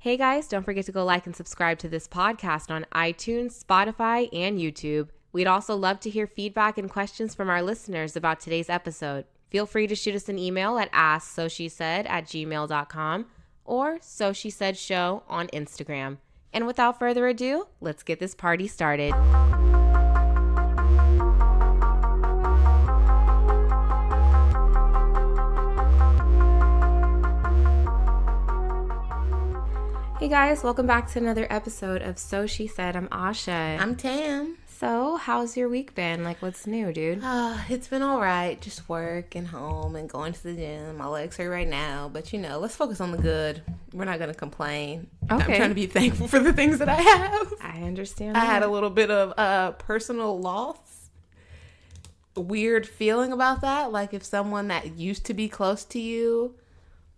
Hey guys, don't forget to go like and subscribe to this podcast on iTunes, Spotify, and YouTube. We'd also love to hear feedback and questions from our listeners about today's episode. Feel free to shoot us an email at asksoshesaid@gmail.com or SoSheSaid on Instagram. And without further ado, let's get this party started. Hey guys, welcome back to another episode of SoSheSaid. I'm Asha. I'm Tam. So, how's your week been? Like, what's new, dude? It's been all right. Just work and home and going to the gym. My legs hurt right now. But, let's focus on the good. We're not going to complain. Okay. I'm trying to be thankful for the things that I have. I understand I that. had a little bit of personal loss. Weird feeling about that. Like, if someone that used to be close to you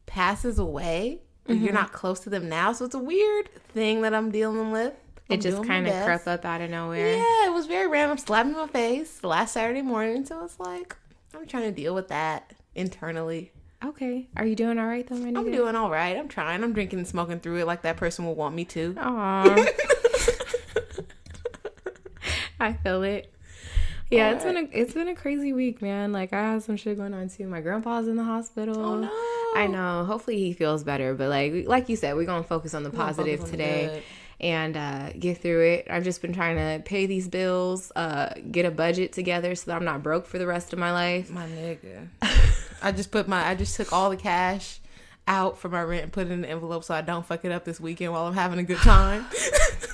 passes away, you're not close to them now. So, it's a weird thing that I'm dealing with. It just kind of crept up out of nowhere. Yeah, it was very random. Slapped in my face last Saturday morning. So it's like, I'm trying to deal with that internally. Okay. Are you doing all right, though, my nigga? I'm doing all right. I'm trying. I'm drinking and smoking through it like that person will want me to. Aww. I feel it. Yeah, it's been a crazy week, man. Like, I have some shit going on, too. My grandpa's in the hospital. Oh, no. I know. Hopefully he feels better. But, like you said, we're going to focus on the positive today. And get through it. I've just been trying to pay these bills, get a budget together so that I'm not broke for the rest of my life. My nigga. I just took all the cash out for my rent and put it in the envelope so I don't fuck it up this weekend while I'm having a good time.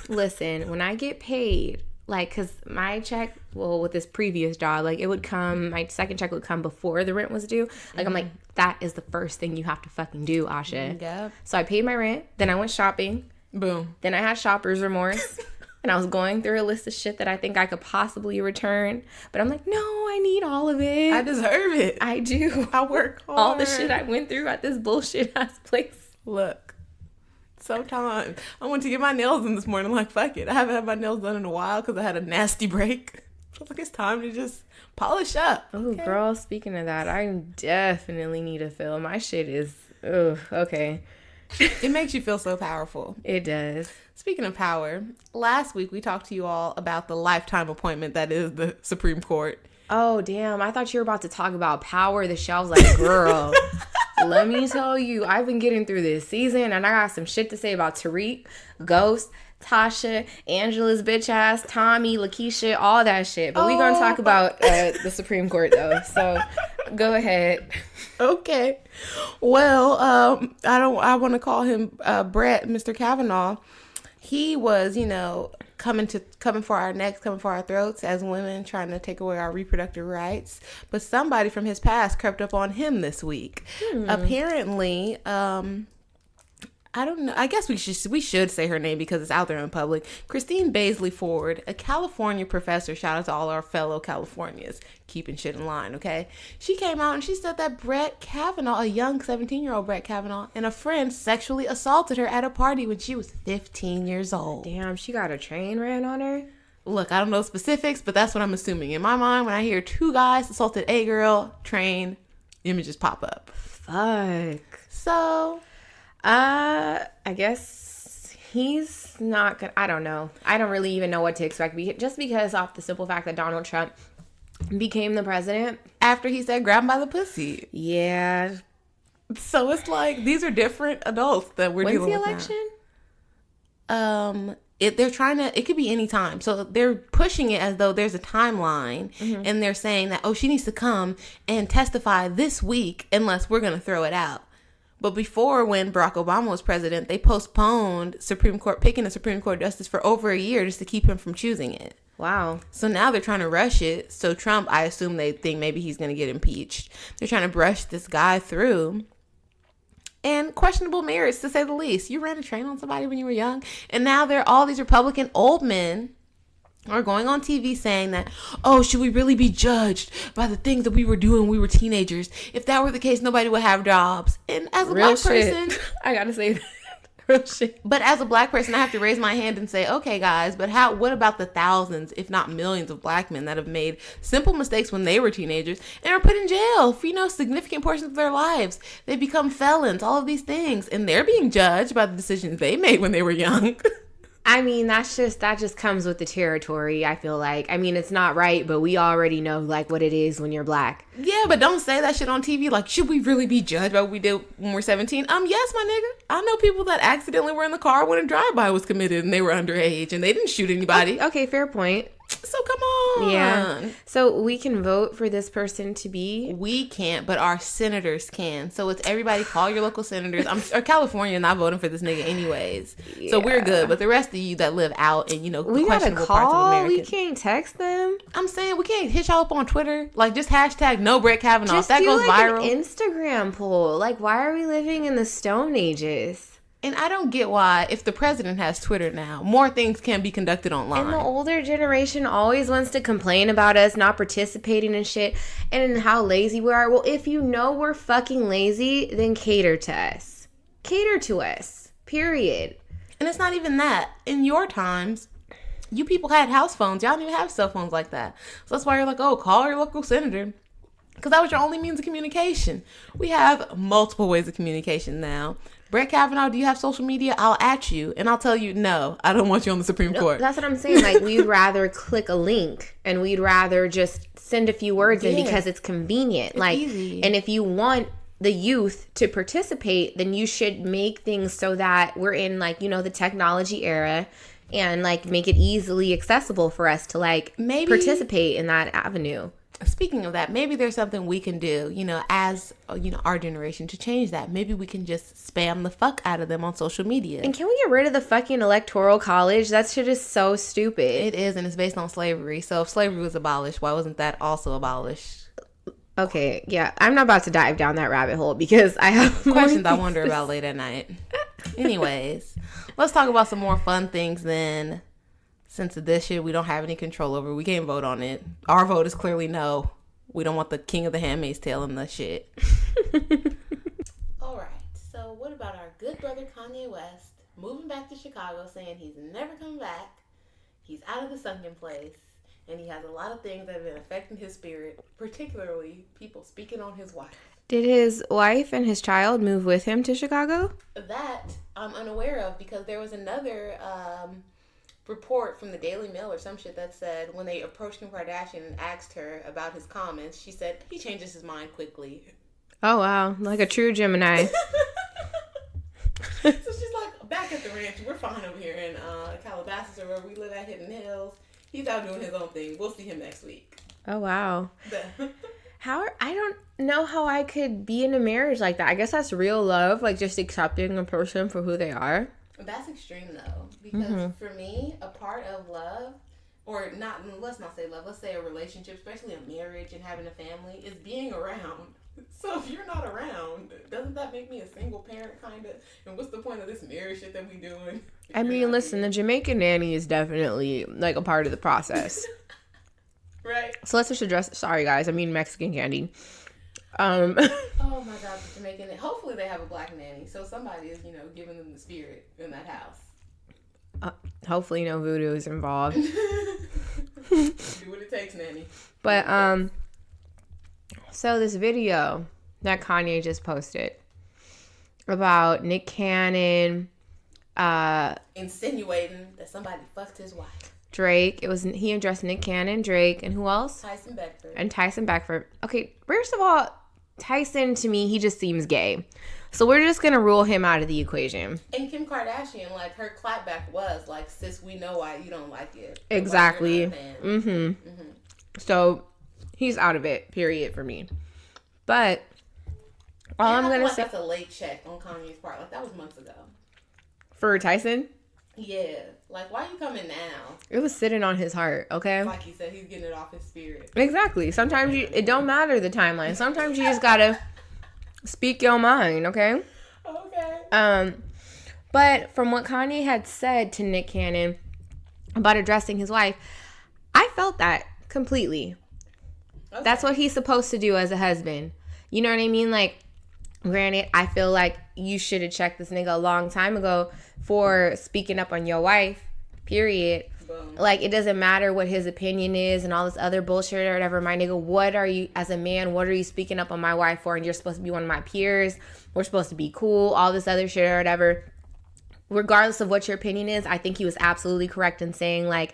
Listen, when I get paid, like, because my check, well, with this previous job, like, it would come, my second check would come before the rent was due. Like, I'm like, that is the first thing you have to fucking do, Asha. Yep. So I paid my rent. Then I went shopping. Boom. Then I had shopper's remorse. And I was going through a list of shit that I think I could possibly return. But I'm like, no, I need all of it. I deserve it. I do. I work hard. All the shit I went through at this bullshit ass place. Look, sometimes I went to get my nails done this morning. I'm like, fuck it. I haven't had my nails done in a while because I had a nasty break. So it's like, it's time to just polish up. Oh, okay. Girl, speaking of that, I definitely need a fill. My shit is, okay. It makes you feel so powerful. It does. Speaking of power, last week we talked to you all about the lifetime appointment that is the Supreme Court. Oh, damn. I thought you were about to talk about Power, the show. I was like, girl, let me tell you, I've been getting through this season and I got some shit to say about Tariq, Ghost, Tasha, Angela's bitch ass, Tommy, Lakeisha, all that shit. But we're going to talk about the Supreme Court, though. So go ahead. Okay. Well, I want to call him Brett, Mr. Kavanaugh. He was, coming for our necks, coming for our throats as women, trying to take away our reproductive rights. But somebody from his past crept up on him this week. Apparently, I don't know. I guess we should say her name because it's out there in public. Christine Baisley Ford, a California professor. Shout out to all our fellow Californians keeping shit in line, okay? She came out and she said that Brett Kavanaugh, a young 17-year-old Brett Kavanaugh, and a friend sexually assaulted her at a party when she was 15 years old. Damn, she got a train ran on her? Look, I don't know specifics, but that's what I'm assuming. In my mind, when I hear two guys assaulted a girl, train, images pop up. Fuck. So... I guess he's not gonna, I don't know. I don't really even know what to expect. Just because off the simple fact that Donald Trump became the president. After he said, grab him by the pussy. Yeah. So it's like, these are different adults that we're dealing with. When's the election? They're trying to, it could be any time. So they're pushing it as though there's a timeline. And they're saying that, she needs to come and testify this week unless we're going to throw it out. But before, when Barack Obama was president, they postponed picking a Supreme Court justice for over a year just to keep him from choosing it. Wow. So now they're trying to rush it. So Trump, I assume they think maybe he's going to get impeached. They're trying to brush this guy through. And questionable merits, to say the least. You ran a train on somebody when you were young. And now all these Republican old men are going on TV saying that, should we really be judged by the things that we were doing when we were teenagers? If that were the case, nobody would have jobs. And as a black person, I gotta say that. Real shit. But as a black person, I have to raise my hand and say, okay, guys, but what about the thousands, if not millions of black men that have made simple mistakes when they were teenagers and are put in jail for, significant portions of their lives? They become felons, all of these things, and they're being judged by the decisions they made when they were young. I mean, that just comes with the territory, I feel like. I mean, it's not right, but we already know, like, what it is when you're black. Yeah, but don't say that shit on TV. Like, should we really be judged by what we did when we're 17? Yes, my nigga. I know people that accidentally were in the car when a drive-by was committed and they were underage and they didn't shoot anybody. Okay, fair point. So come on. Yeah. So we can vote for this person to be? We can't, but our senators can. So it's everybody call your local senators. Or California not voting for this nigga anyways. Yeah. So we're good. But the rest of you that live out in, we questionable gotta call? parts of America. We can't text them? I'm saying we can't hit y'all up on Twitter. Like, just hashtag no Brett Kavanaugh. Just if that goes viral. An Instagram poll. Like, why are we living in the Stone Ages? And I don't get why, if the president has Twitter now, more things can be conducted online. And the older generation always wants to complain about us not participating in shit and how lazy we are. Well, if you know we're fucking lazy, then cater to us. Cater to us. Period. And it's not even that. In your times, you people had house phones. Y'all didn't even have cell phones like that. So that's why you're like, oh, call your local senator. Because that was your only means of communication. We have multiple ways of communication now. Brett Kavanaugh, do you have social media? I'll at you and I'll tell you, no, I don't want you on the Supreme Court. That's what I'm saying. Like, we'd rather click a link and we'd rather just send a few words in because it's convenient. It's like, easy. And if you want the youth to participate, then you should make things so that we're in, like, the technology era and, like, make it easily accessible for us to, like, maybe participate in that avenue. Speaking of that, maybe there's something we can do, as, our generation to change that. Maybe we can just spam the fuck out of them on social media. And can we get rid of the fucking electoral college? That shit is so stupid. It is, and it's based on slavery. So if slavery was abolished, why wasn't that also abolished? Okay, yeah. I'm not about to dive down that rabbit hole because I have questions I wonder about late at night. Anyways, let's talk about some more fun things then. Since this shit we don't have any control over, we can't vote on it. Our vote is clearly no. We don't want the king of the Handmaid's Tale in the shit. All right. So what about our good brother Kanye West moving back to Chicago, saying he's never coming back? He's out of the sunken place, and he has a lot of things that have been affecting his spirit, particularly people speaking on his wife. Did his wife and his child move with him to Chicago? That I'm unaware of because there was another report from the Daily Mail or some shit that said when they approached Kim Kardashian and asked her about his comments, she said he changes his mind quickly. Oh, wow. Like a true Gemini. So she's like, back at the ranch, we're fine over here in Calabasas or where we live at Hidden Hills. He's out doing his own thing. We'll see him next week. Oh, wow. I don't know how I could be in a marriage like that. I guess that's real love, like just accepting a person for who they are. That's extreme though, because for me, a part of love, or not, let's not say love, let's say a relationship, especially a marriage and having a family, is being around. So if you're not around, doesn't that make me a single parent kind of? And what's the point of this marriage shit that we doing? I mean, listen, the Jamaican nanny is definitely like a part of the process. Right. So let's just address, sorry guys, I mean Mexican candy. Oh my God, the Jamaican. Hopefully they have a black nanny, so somebody is, giving them the spirit in that house. Hopefully no voodoo is involved. Do what it takes, nanny. But so this video that Kanye just posted about Nick Cannon, insinuating that somebody fucked his wife. Drake. He addressed Nick Cannon, Drake, and who else? Tyson Beckford. Okay, first of all, Tyson, to me, he just seems gay. So we're just going to rule him out of the equation. And Kim Kardashian, like, her clapback was, like, sis, we know why you don't like it. Exactly. So he's out of it, period, for me. But all I'm going to say... that's a late check on Kanye's part. Like, that was months ago. For Tyson? Yeah. Like, why are you coming now? It was sitting on his heart, okay? Like he said, he's getting it off his spirit. Exactly. Sometimes it don't matter the timeline. Sometimes you just gotta speak your mind, okay? Okay. But from what Kanye had said to Nick Cannon about addressing his wife, I felt that completely. Okay. That's what he's supposed to do as a husband. You know what I mean? Like, Granted, I feel like you should have checked this nigga a long time ago for speaking up on your wife, period. Boom. Like, it doesn't matter what his opinion is and all this other bullshit or whatever. My nigga, what are you, as a man, what are you speaking up on my wife for? And you're supposed to be one of my peers. We're supposed to be cool, all this other shit or whatever. Regardless of what your opinion is, I think he was absolutely correct in saying, like,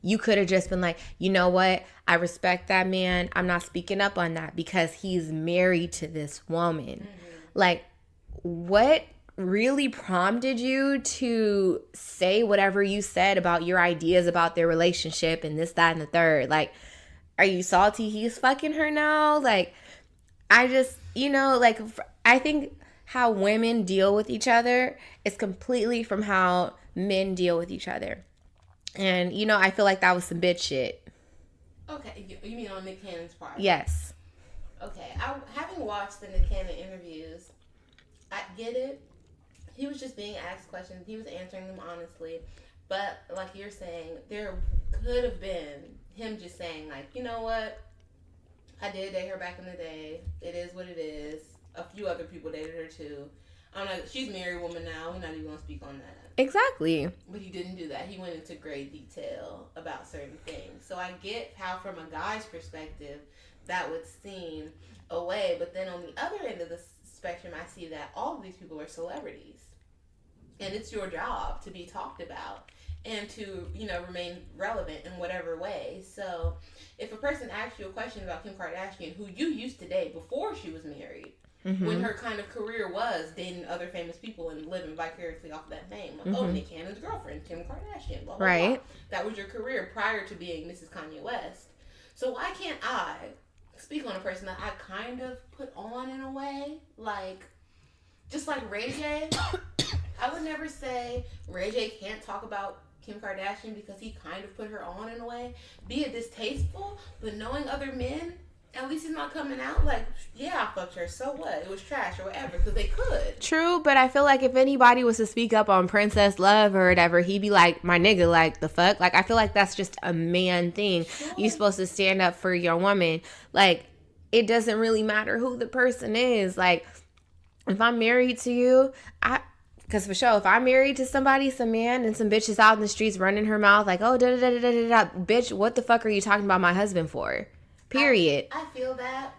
you could have just been like, you know what? I respect that man. I'm not speaking up on that because he's married to this woman. Mm-hmm. Like, what really prompted you to say whatever you said about your ideas about their relationship and this, that, and the third? Like, are you salty he's fucking her now? Like, I just, like, I think how women deal with each other is completely from how men deal with each other. And, I feel like that was some bitch shit. Okay, you mean on Nick Cannon's part? Yes. Okay, having watched the Nick Cannon interviews, I get it. He was just being asked questions. He was answering them honestly. But like you're saying, there could have been him just saying, like, you know what? I did date her back in the day. It is what it is. A few other people dated her too. I'm like, she's a married woman now. We're not even going to speak on that. Exactly. But he didn't do that. He went into great detail about certain things. So I get how, from a guy's perspective, that would seem a way. But then on the other end of the spectrum, I see that all of these people are celebrities. And it's your job to be talked about and to, remain relevant in whatever way. So if a person asks you a question about Kim Kardashian, who you used to date before she was married, mm-hmm. when her kind of career was dating other famous people and living vicariously off of that name. Like, mm-hmm. Nick Cannon's girlfriend, Kim Kardashian, blah, blah, right. blah. That was your career prior to being Mrs. Kanye West. So why can't I speak on a person that I kind of put on in a way? Like, just like Ray J. I would never say Ray J can't talk about Kim Kardashian because he kind of put her on in a way. Be it distasteful, but knowing other men, at least he's not coming out like, yeah, I fucked her, so what? It was trash or whatever, because they could. True, but I feel like if anybody was to speak up on Princess Love or whatever, he'd be like, my nigga, like, the fuck? Like, I feel like that's just a man thing. Sure. You're supposed to stand up for your woman. Like, it doesn't really matter who the person is. Like, if I'm married to you, because for sure, if I'm married to somebody, some man, and some bitches out in the streets running her mouth like, oh, da-da-da-da-da-da, bitch, what the fuck are you talking about my husband for? Period. I feel that,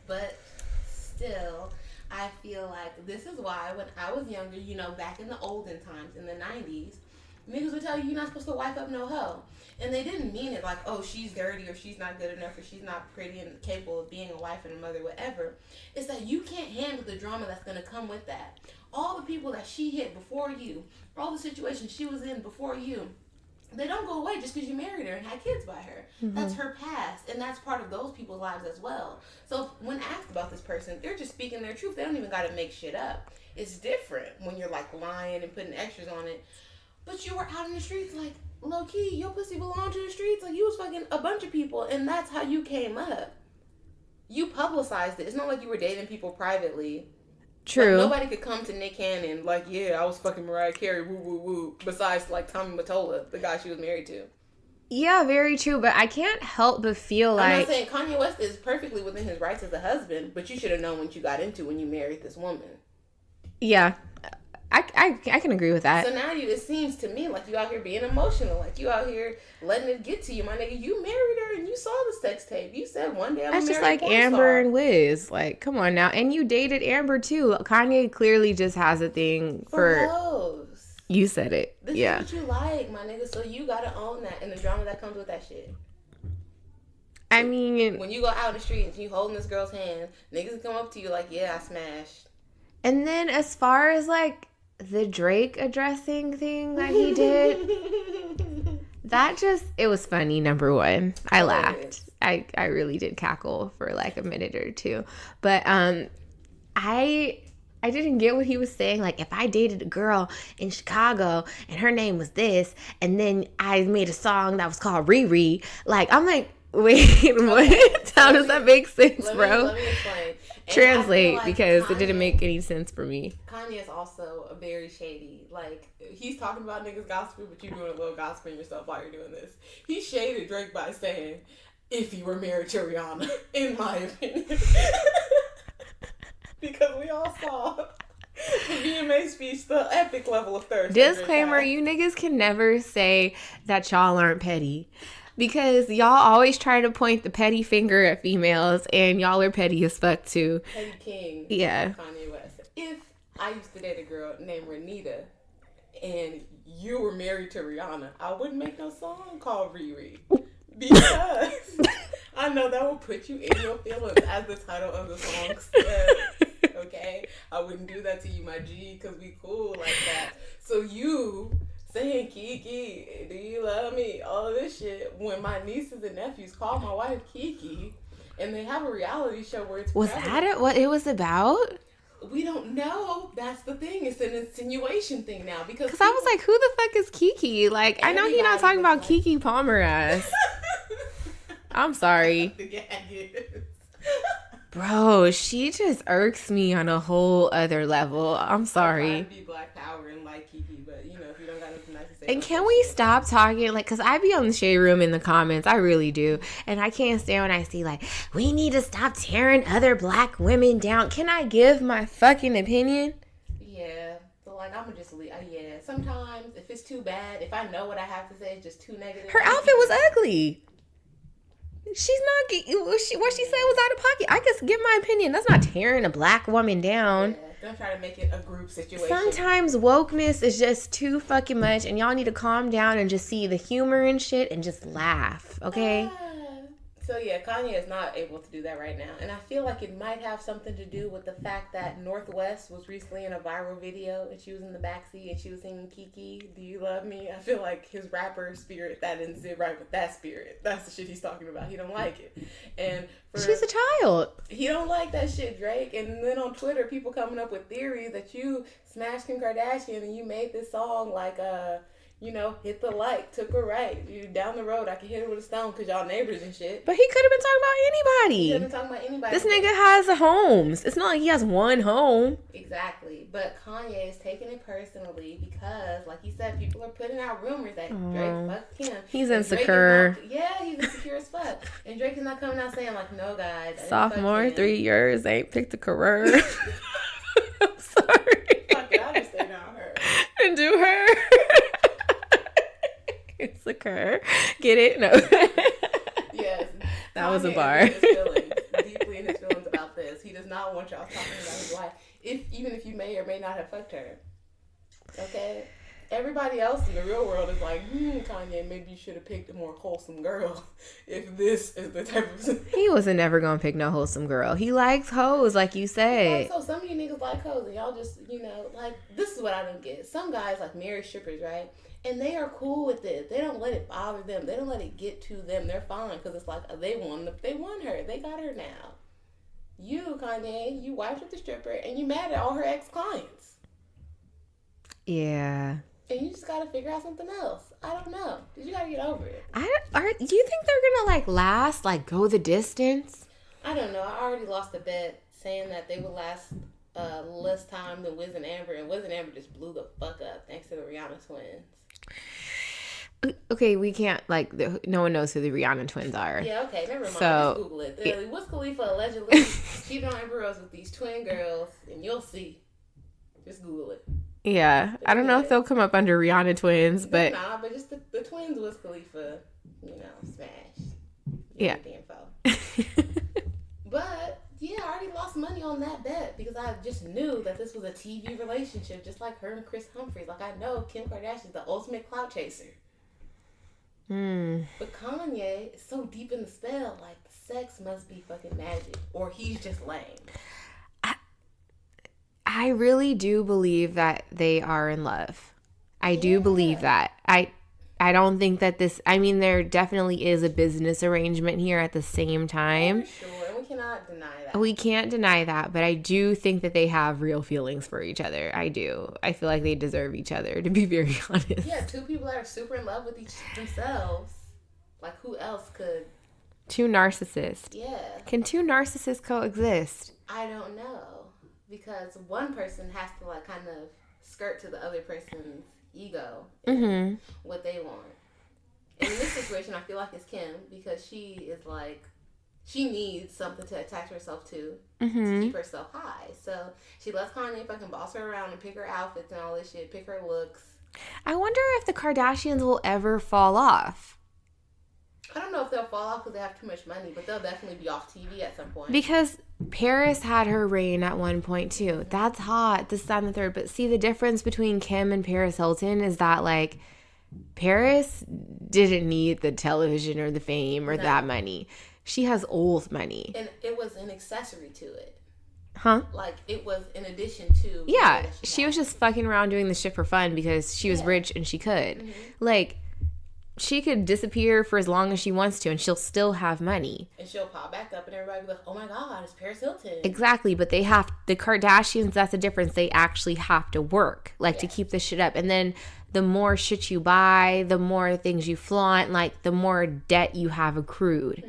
but still, I feel like this is why when I was younger, back in the olden times, in the 90s, niggas would tell you you're not supposed to wife up no hoe. And they didn't mean it like, oh, she's dirty or she's not good enough or she's not pretty and capable of being a wife and a mother, whatever. It's that you can't handle the drama that's going to come with that. All the people that she hit before you, all the situations she was in before you, they don't go away just because you married her and had kids by her. Mm-hmm. That's her past, and that's part of those people's lives as well. So when asked about this person, they're just speaking their truth. They don't even got to make shit up. It's different when you're like lying and putting extras on it. But you were out in the streets like, low-key, your pussy belonged to the streets. Like, you was fucking a bunch of people, and that's how you came up. You publicized it. It's not like you were dating people privately. True. Like, nobody could come to Nick Cannon like, yeah, I was fucking Mariah Carey, woo, woo, woo, besides, like, Tommy Mottola, the guy she was married to. Yeah, very true, but I can't help but feel like... I'm not saying Kanye West is perfectly within his rights as a husband, but you should have known what you got into when you married this woman. Yeah. I can agree with that. So now it seems to me like you out here being emotional, like you out here letting it get to you, my nigga. You married her and you saw the sex tape. You said one day I'm That's married. That's just like Amber and Wiz. Like, come on now. And you dated Amber too. Kanye clearly just has a thing for hoes. You said it. This is what you like, my nigga. So you gotta own that and the drama that comes with that shit. I mean, when you go out in the street and you holding this girl's hand, niggas come up to you like, yeah, I smashed. And then as far as like the Drake addressing thing that he did, that just, it was funny, number one. I laughed. I really did cackle for like a minute or two. But I didn't get what he was saying. Like, if I dated a girl in Chicago and her name was this, and then I made a song that was called Riri, like, I'm like, wait, what? How does that make sense, bro? Let me explain. Translate, like because Kanye, it didn't make any sense for me. Kanye is also a very shady. Like, he's talking about niggas gossiping, but you're doing a little gossiping yourself while you're doing this. He shaded Drake by saying, if you were married to Rihanna, in my opinion. Because we all saw the VMA speech, the epic level of thirst. Disclaimer, you niggas can never say that y'all aren't petty. Because y'all always try to point the petty finger at females, and y'all are petty as fuck too. Petty King. Yeah. Kanye West. If I used to date a girl named Renita, and you were married to Rihanna, I wouldn't make no song called Riri. Because I know that will put you in your feelings, as the title of the song says. Okay? I wouldn't do that to you, my G, because we cool like that. So you saying, Kiki, do you love me? All of this shit. When my nieces and nephews call my wife Kiki, and they have a reality show where it's... Was that what it was about? We don't know. That's the thing. It's an insinuation thing now. Because I was like, who the fuck is Kiki? Like, I know he's not talking about like... Kiki Palmer ass. I'm sorry. Bro, she just irks me on a whole other level. I'm sorry. I'd be Black Power and like Kiki, but you know, if you don't got nothing nice to say. And can we stop talking? Like, because I be on the shade room in the comments. I really do. And I can't stand when I see, like, we need to stop tearing other black women down. Can I give my fucking opinion? Yeah. So, like, I'm going to just leave. Yeah. Sometimes, if it's too bad, if I know what I have to say is just too negative. Her outfit was ugly. She's not, what she said was out of pocket. I just give my opinion. That's not tearing a black woman down. Yeah, don't try to make it a group situation. Sometimes wokeness is just too fucking much, and y'all need to calm down and just see the humor and shit and just laugh, okay? So yeah, Kanye is not able to do that right now. And I feel like it might have something to do with the fact that Northwest was recently in a viral video and she was in the backseat and she was singing Kiki, Do You Love Me? I feel like his rapper spirit, that didn't sit right with that spirit. That's the shit he's talking about. He don't like it. And she's a child. He don't like that shit, Drake. And then on Twitter, people coming up with theories that you smashed Kim Kardashian and you made this song like you know, hit the like, took her right. You down the road, I can hit her with a stone because y'all neighbors and shit. But he could have been talking about anybody. He could have been talking about anybody. This nigga has homes. It's not like he has one home. Exactly. But Kanye is taking it personally because, like he said, people are putting out rumors that Drake fucked Kim. He's insecure. He's insecure as fuck. And Drake is not coming out saying, like, no, guys. Sophomore, 3 years, ain't picked a career. I'm sorry. Fuck it, I'll just stay down her. And do her. It's a cur. Get it? No. Yes. That was a bar. Deeply in his feelings about this. He does not want y'all talking about his wife. Even if you may or may not have fucked her. Okay? Everybody else in the real world is like, Kanye, maybe you should have picked a more wholesome girl if this is the type of... He wasn't never gonna pick no wholesome girl. He likes hoes, like you said. So some of you niggas like hoes and y'all just, you know, like, this is what I don't get. Some guys like marry strippers, right? And they are cool with it. They don't let it bother them. They don't let it get to them. They're fine because it's like they won her. They got her now. You, Kanye, you wiped with the stripper and you mad at all her ex-clients. Yeah. And you just got to figure out something else. I don't know. You got to get over it. Do you think they're going to last, go the distance? I don't know. I already lost a bet saying that they would last less time than Wiz and Amber. And Wiz and Amber just blew the fuck up thanks to the Rihanna twins. Okay, we can't, no one knows who the Rihanna twins are. Yeah, okay, never mind. Just Google it. Wiz Khalifa allegedly cheated on Amber Rose with these twin girls, and you'll see. Just Google it. Yeah, I don't know if they'll come up under Rihanna twins, but... Nah, but just the twins Wiz Khalifa, smashed. Yeah. Info. But... yeah, I already lost money on that bet because I just knew that this was a TV relationship, just like her and Chris Humphries. Like, I know Kim Kardashian is the ultimate clout chaser. But Kanye is so deep in the spell, the sex must be fucking magic, or he's just lame. I really do believe that they are in love. I do believe that. I don't think that there definitely is a business arrangement here at the same time. For sure. We cannot deny that. We can't deny that, but I do think that they have real feelings for each other. I do. I feel like they deserve each other, to be very honest. Yeah, two people that are super in love with themselves. Like, who else could? Two narcissists. Yeah. Can two narcissists coexist? I don't know. Because one person has to, kind of skirt to the other person's ego and what they want. And in this situation, I feel like it's Kim because she she needs something to attach herself to keep herself high. So she lets Kanye fucking boss her around and pick her outfits and all this shit, pick her looks. I wonder if the Kardashians will ever fall off. I don't know if they'll fall off because they have too much money, but they'll definitely be off TV at some point. Because Paris had her reign at one point too. That's hot, this, that, and the third. But see, the difference between Kim and Paris Hilton is that, like, Paris didn't need the television or the fame or that money. She has old money. And it was an accessory to it. Huh? Like, it was in addition to... Yeah, she was just fucking around doing this shit for fun because she was rich and she could. Like, she could disappear for as long as she wants to and she'll still have money. And she'll pop back up and everybody will be like, oh my God, it's Paris Hilton. Exactly, but the Kardashians, that's the difference. They actually have to work, like, to keep this shit up. And then the more shit you buy, the more things you flaunt, like, the more debt you have accrued.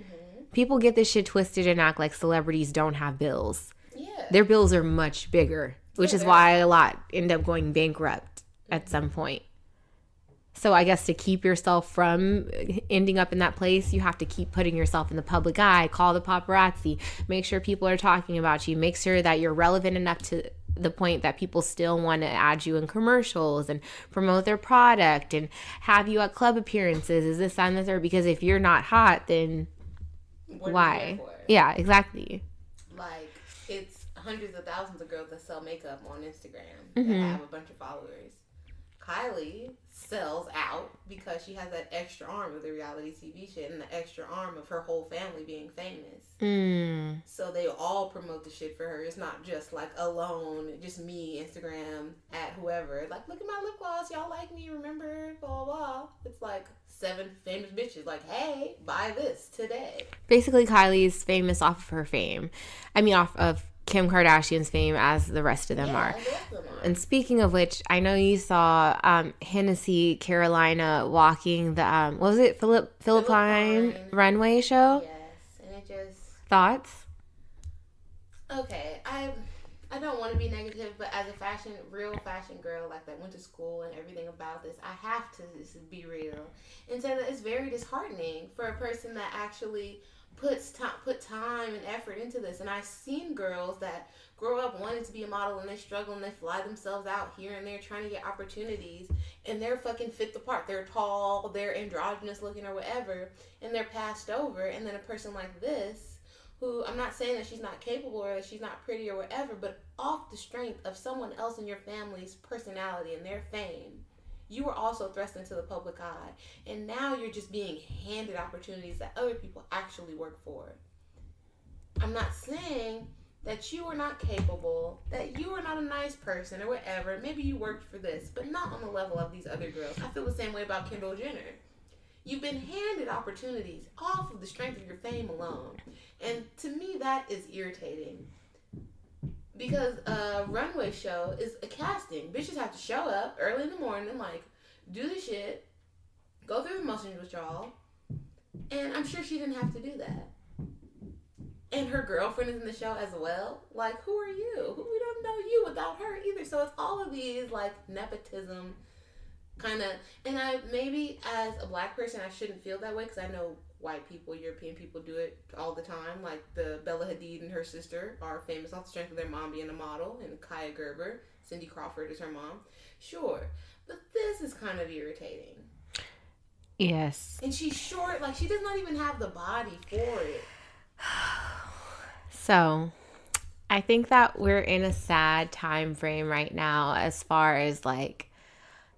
People get this shit twisted and act like celebrities don't have bills. Yeah. Their bills are much bigger, which is why a lot end up going bankrupt at some point. So I guess to keep yourself from ending up in that place, you have to keep putting yourself in the public eye, call the paparazzi, make sure people are talking about you, make sure that you're relevant enough to the point that people still want to add you in commercials and promote their product and have you at club appearances. Is this, that, and the third? Because if you're not hot, then why? Yeah, exactly. Like, it's hundreds of thousands of girls that sell makeup on Instagram that have a bunch of followers. Kylie sells out because she has that extra arm of the reality TV shit and the extra arm of her whole family being famous. So they all promote the shit for her. It's not just like alone, just me, Instagram, at whoever. Like, look at my lip gloss. Y'all like me, remember? Blah, blah, blah. It's like 7 famous bitches like, hey, buy this today. Basically, Kylie's famous off of her fame. I mean, off of Kim Kardashian's fame, as the rest of them are. And speaking of which, I know you saw Hennessy Carolina walking the what was it, Philippine runway show? Yes, and it just thoughts. Okay, I don't want to be negative, but as a real fashion girl, like, that went to school and everything about this, I have to just be real and say that it's very disheartening for a person that actually put time and effort into this. And I've seen girls that grow up wanting to be a model and they struggle and they fly themselves out here and there trying to get opportunities and they're fucking fit the part. They're tall, they're androgynous looking or whatever, and they're passed over. And then a person like this, who, I'm not saying that she's not capable or that she's not pretty or whatever, but off the strength of someone else in your family's personality and their fame, you were also thrust into the public eye. And now you're just being handed opportunities that other people actually work for. I'm not saying that you are not capable, that you are not a nice person or whatever. Maybe you worked for this, but not on the level of these other girls. I feel the same way about Kendall Jenner. You've been handed opportunities off of the strength of your fame alone. And to me, that is irritating. Because a runway show is a casting. Bitches have to show up early in the morning and, like, do the shit, go through the motions with y'all. And I'm sure she didn't have to do that. And her girlfriend is in the show as well. Like, who are you? We don't know you without her either. So it's all of these, like, nepotism kind of. And maybe as a black person, I shouldn't feel that way because I know white people, European people do it all the time. Like, the Bella Hadid and her sister are famous off the strength of their mom being a model, and Kaya Gerber, Cindy Crawford is her mom. Sure. But this is kind of irritating. Yes. And she's short. Like, she does not even have the body for it. So, I think that we're in a sad time frame right now as far as, like,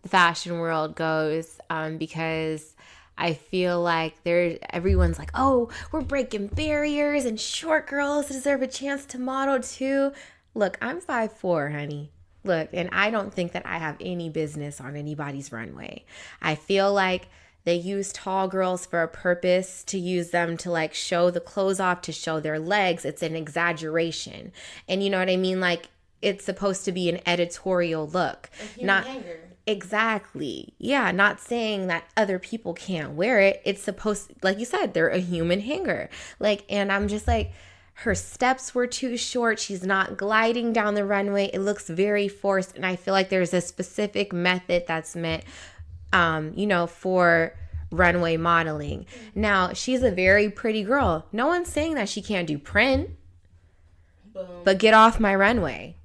the fashion world goes, because I feel like everyone's like, oh, we're breaking barriers and short girls deserve a chance to model too. Look, I'm 5'4", honey. Look, and I don't think that I have any business on anybody's runway. I feel like they use tall girls for a purpose, to use them to, like, show the clothes off, to show their legs. It's an exaggeration. And you know what I mean? Like, it's supposed to be an editorial look. A human hanger. Exactly. Yeah, not saying that other people can't wear it. It's supposed, like you said, they're a human hanger. Like, and I'm just like, her steps were too short. She's not gliding down the runway. It looks very forced. And I feel like there's a specific method that's meant, for runway modeling. Now, she's a very pretty girl. No one's saying that she can't do print. Boom. But get off my runway.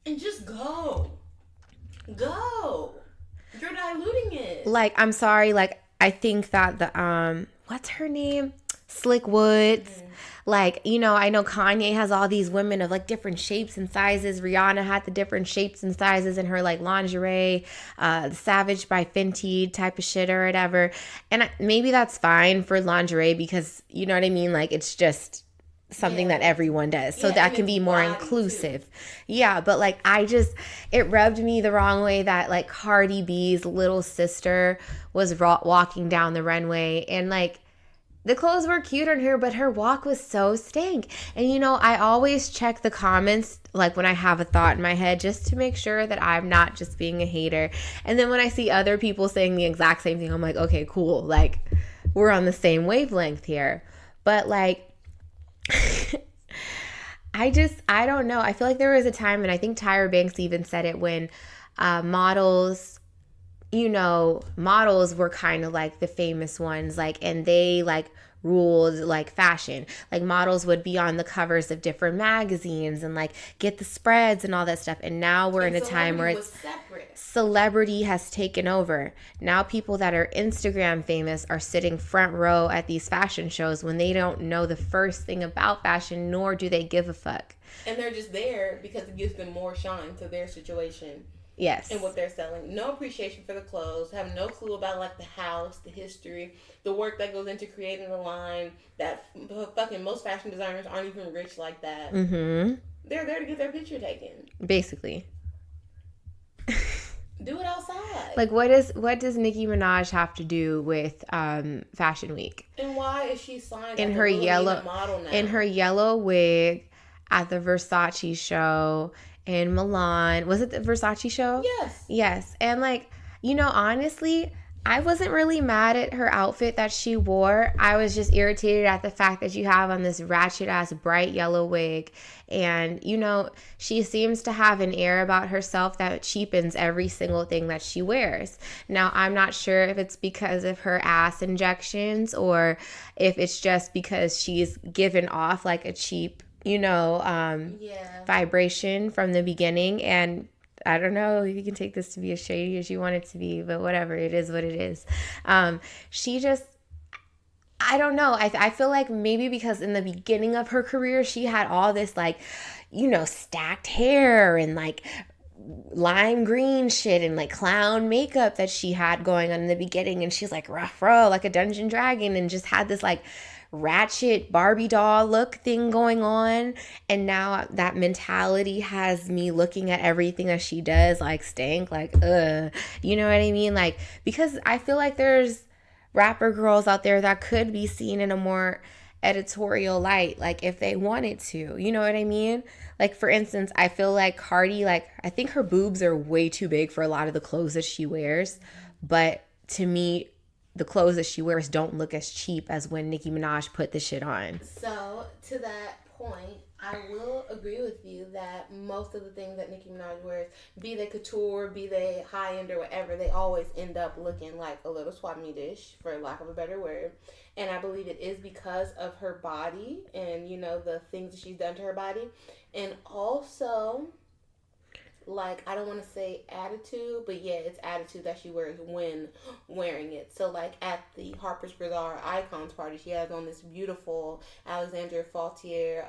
And just go. Go. You're diluting it. Like, I'm sorry, like, I think that the, what's her name? Slick Woods. Mm-hmm. Like, you know, I know Kanye has all these women of, like, different shapes and sizes. Rihanna had the different shapes and sizes in her, like, lingerie, the Savage by Fenty type of shit or whatever. And maybe that's fine for lingerie because, you know what I mean? Like, it's just something that everyone does. So that can be more inclusive. Too. Yeah, but, like, it rubbed me the wrong way that, like, Cardi B's little sister was walking down the runway and, like, the clothes were cute on her, but her walk was so stank. And, you know, I always check the comments, like, when I have a thought in my head, just to make sure that I'm not just being a hater. And then when I see other people saying the exact same thing, I'm like, okay, cool. Like, we're on the same wavelength here. But, like, I don't know. I feel like there was a time, and I think Tyra Banks even said it, when models were kind of like the famous ones, like, and they like ruled like fashion. Like, models would be on the covers of different magazines and like get the spreads and all that stuff. And now we're in a time where it's celebrity has taken over. Now people that are Instagram famous are sitting front row at these fashion shows when they don't know the first thing about fashion, nor do they give a fuck. And they're just there because it gives them more shine to their situation. Yes. And what they're selling. No appreciation for the clothes. Have no clue about, like, the house, the history, the work that goes into creating a line. That fucking most fashion designers aren't even rich like that. Mm-hmm. They're there to get their picture taken. Basically. Do it outside. Like, what does Nicki Minaj have to do with Fashion Week? And why is she signed in as her a yellow model now? In her yellow wig at the Versace show in Milan. Was it the Versace show? Yes. Yes. And, like, you know, honestly, I wasn't really mad at her outfit that she wore. I was just irritated at the fact that you have on this ratchet ass bright yellow wig. And, you know, she seems to have an air about herself that cheapens every single thing that she wears. Now, I'm not sure if it's because of her ass injections or if it's just because she's given off like a cheap, you know, vibration from the beginning. And I don't know, you can take this to be as shady as you want it to be, but whatever, it is what it is. She just, I don't know. I feel like maybe because in the beginning of her career, she had all this, like, you know, stacked hair and like lime green shit and like clown makeup that she had going on in the beginning. And she's like rough, like a dungeon dragon, and just had this like ratchet Barbie doll look thing going on. And now that mentality has me looking at everything that she does like stank, like, you know what I mean? Like, because I feel like there's rapper girls out there that could be seen in a more editorial light, like if they wanted to, you know what I mean? Like, for instance, I feel like Cardi, like, I think her boobs are way too big for a lot of the clothes that she wears, but to me, the clothes that she wears don't look as cheap as when Nicki Minaj put the shit on. So, to that point, I will agree with you that most of the things that Nicki Minaj wears, be they couture, be they high-end or whatever, they always end up looking like a little swap meat-ish, for lack of a better word. And I believe it is because of her body and, you know, the things that she's done to her body. And also, like, I don't want to say attitude, but yeah, it's attitude that she wears when wearing it. So, like, at the Harper's Bazaar Icons party, she has on this beautiful Alexandra Faultier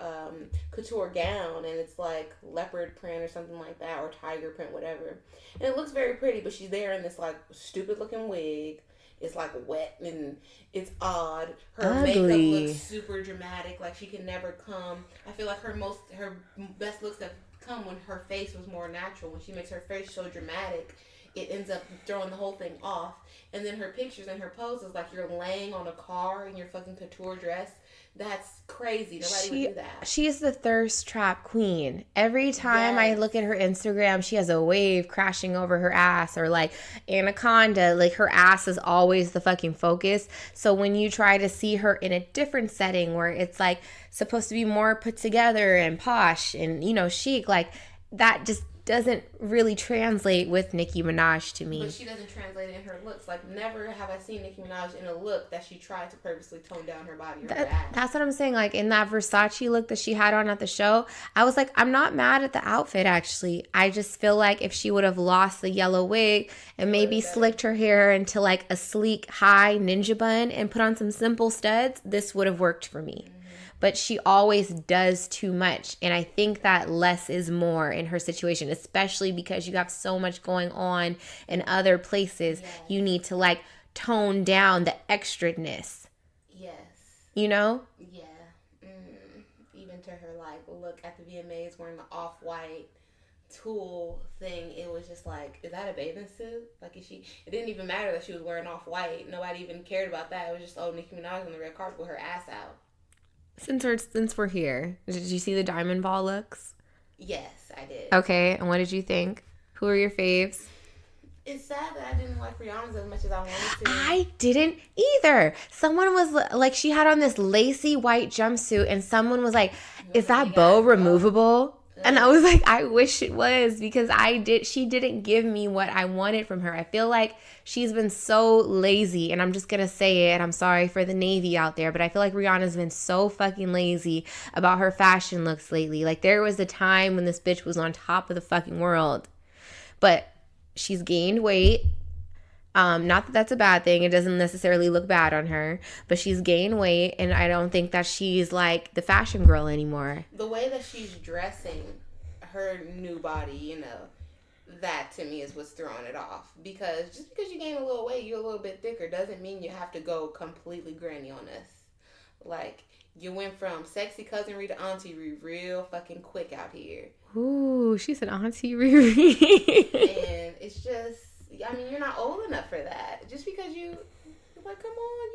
couture gown, and it's like leopard print or something like that, or tiger print, whatever. And it looks very pretty, but she's there in this, like, stupid-looking wig. It's, like, wet, and it's odd. Her Ugly. makeup looks super dramatic. Like, she can never come. I feel like her best looks have come when her face was more natural. When she makes her face so dramatic, it ends up throwing the whole thing off. And then her pictures and her poses, like you're laying on a car in your fucking couture dress. That's crazy. Nobody would do that. She's the thirst trap queen. Every time I look at her Instagram, she has a wave crashing over her ass, or like Anaconda, like her ass is always the fucking focus. So when you try to see her in a different setting where it's like supposed to be more put together and posh and, you know, chic, like that just doesn't really translate with Nicki Minaj to me. But she doesn't translate it in her looks. Like, never have I seen Nicki Minaj in a look that she tried to purposely tone down her body or her ass. That's what I'm saying. Like, in that Versace look that she had on at the show, I was like, I'm not mad at the outfit, actually. I just feel like if she would have lost the yellow wig and maybe slicked her hair into, like, a sleek, high ninja bun and put on some simple studs, this would have worked for me. But she always does too much. And I think that less is more in her situation, especially because you have so much going on in other places. Yes. You need to, like, tone down the extraness. Yes. You know? Yeah. Even to her, like, look at the VMAs wearing the off-white tulle thing, it was just like, is that a bathing suit? Like, is she... It didn't even matter that she was wearing off-white. Nobody even cared about that. It was just, oh, Nicki Minaj on the red carpet with her ass out. Since we're here, did you see the diamond ball looks? Yes, I did. Okay, and what did you think? Who are your faves? It's sad that I didn't like Rihanna's as much as I wanted to. I didn't either. Someone was like, she had on this lacy white jumpsuit, and someone was like, is that bow removable? And I was like, I wish it was, because she didn't give me what I wanted from her. I feel like she's been so lazy, and I'm just going to say it. I'm sorry for the Navy out there, but I feel like Rihanna's been so fucking lazy about her fashion looks lately. Like, there was a time when this bitch was on top of the fucking world, but she's gained weight. Not that that's a bad thing. It doesn't necessarily look bad on her, but she's gained weight, and I don't think that she's like the fashion girl anymore. The way that she's dressing her new body, you know, that to me is what's throwing it off. Because just because you gain a little weight, you're a little bit thicker, doesn't mean you have to go completely granny on us. Like, you went from sexy cousin Ree to Auntie Ree real fucking quick out here. Ooh, she said Auntie Ree. And it's just, I mean, you're not old enough for that. Just because you're like, come on,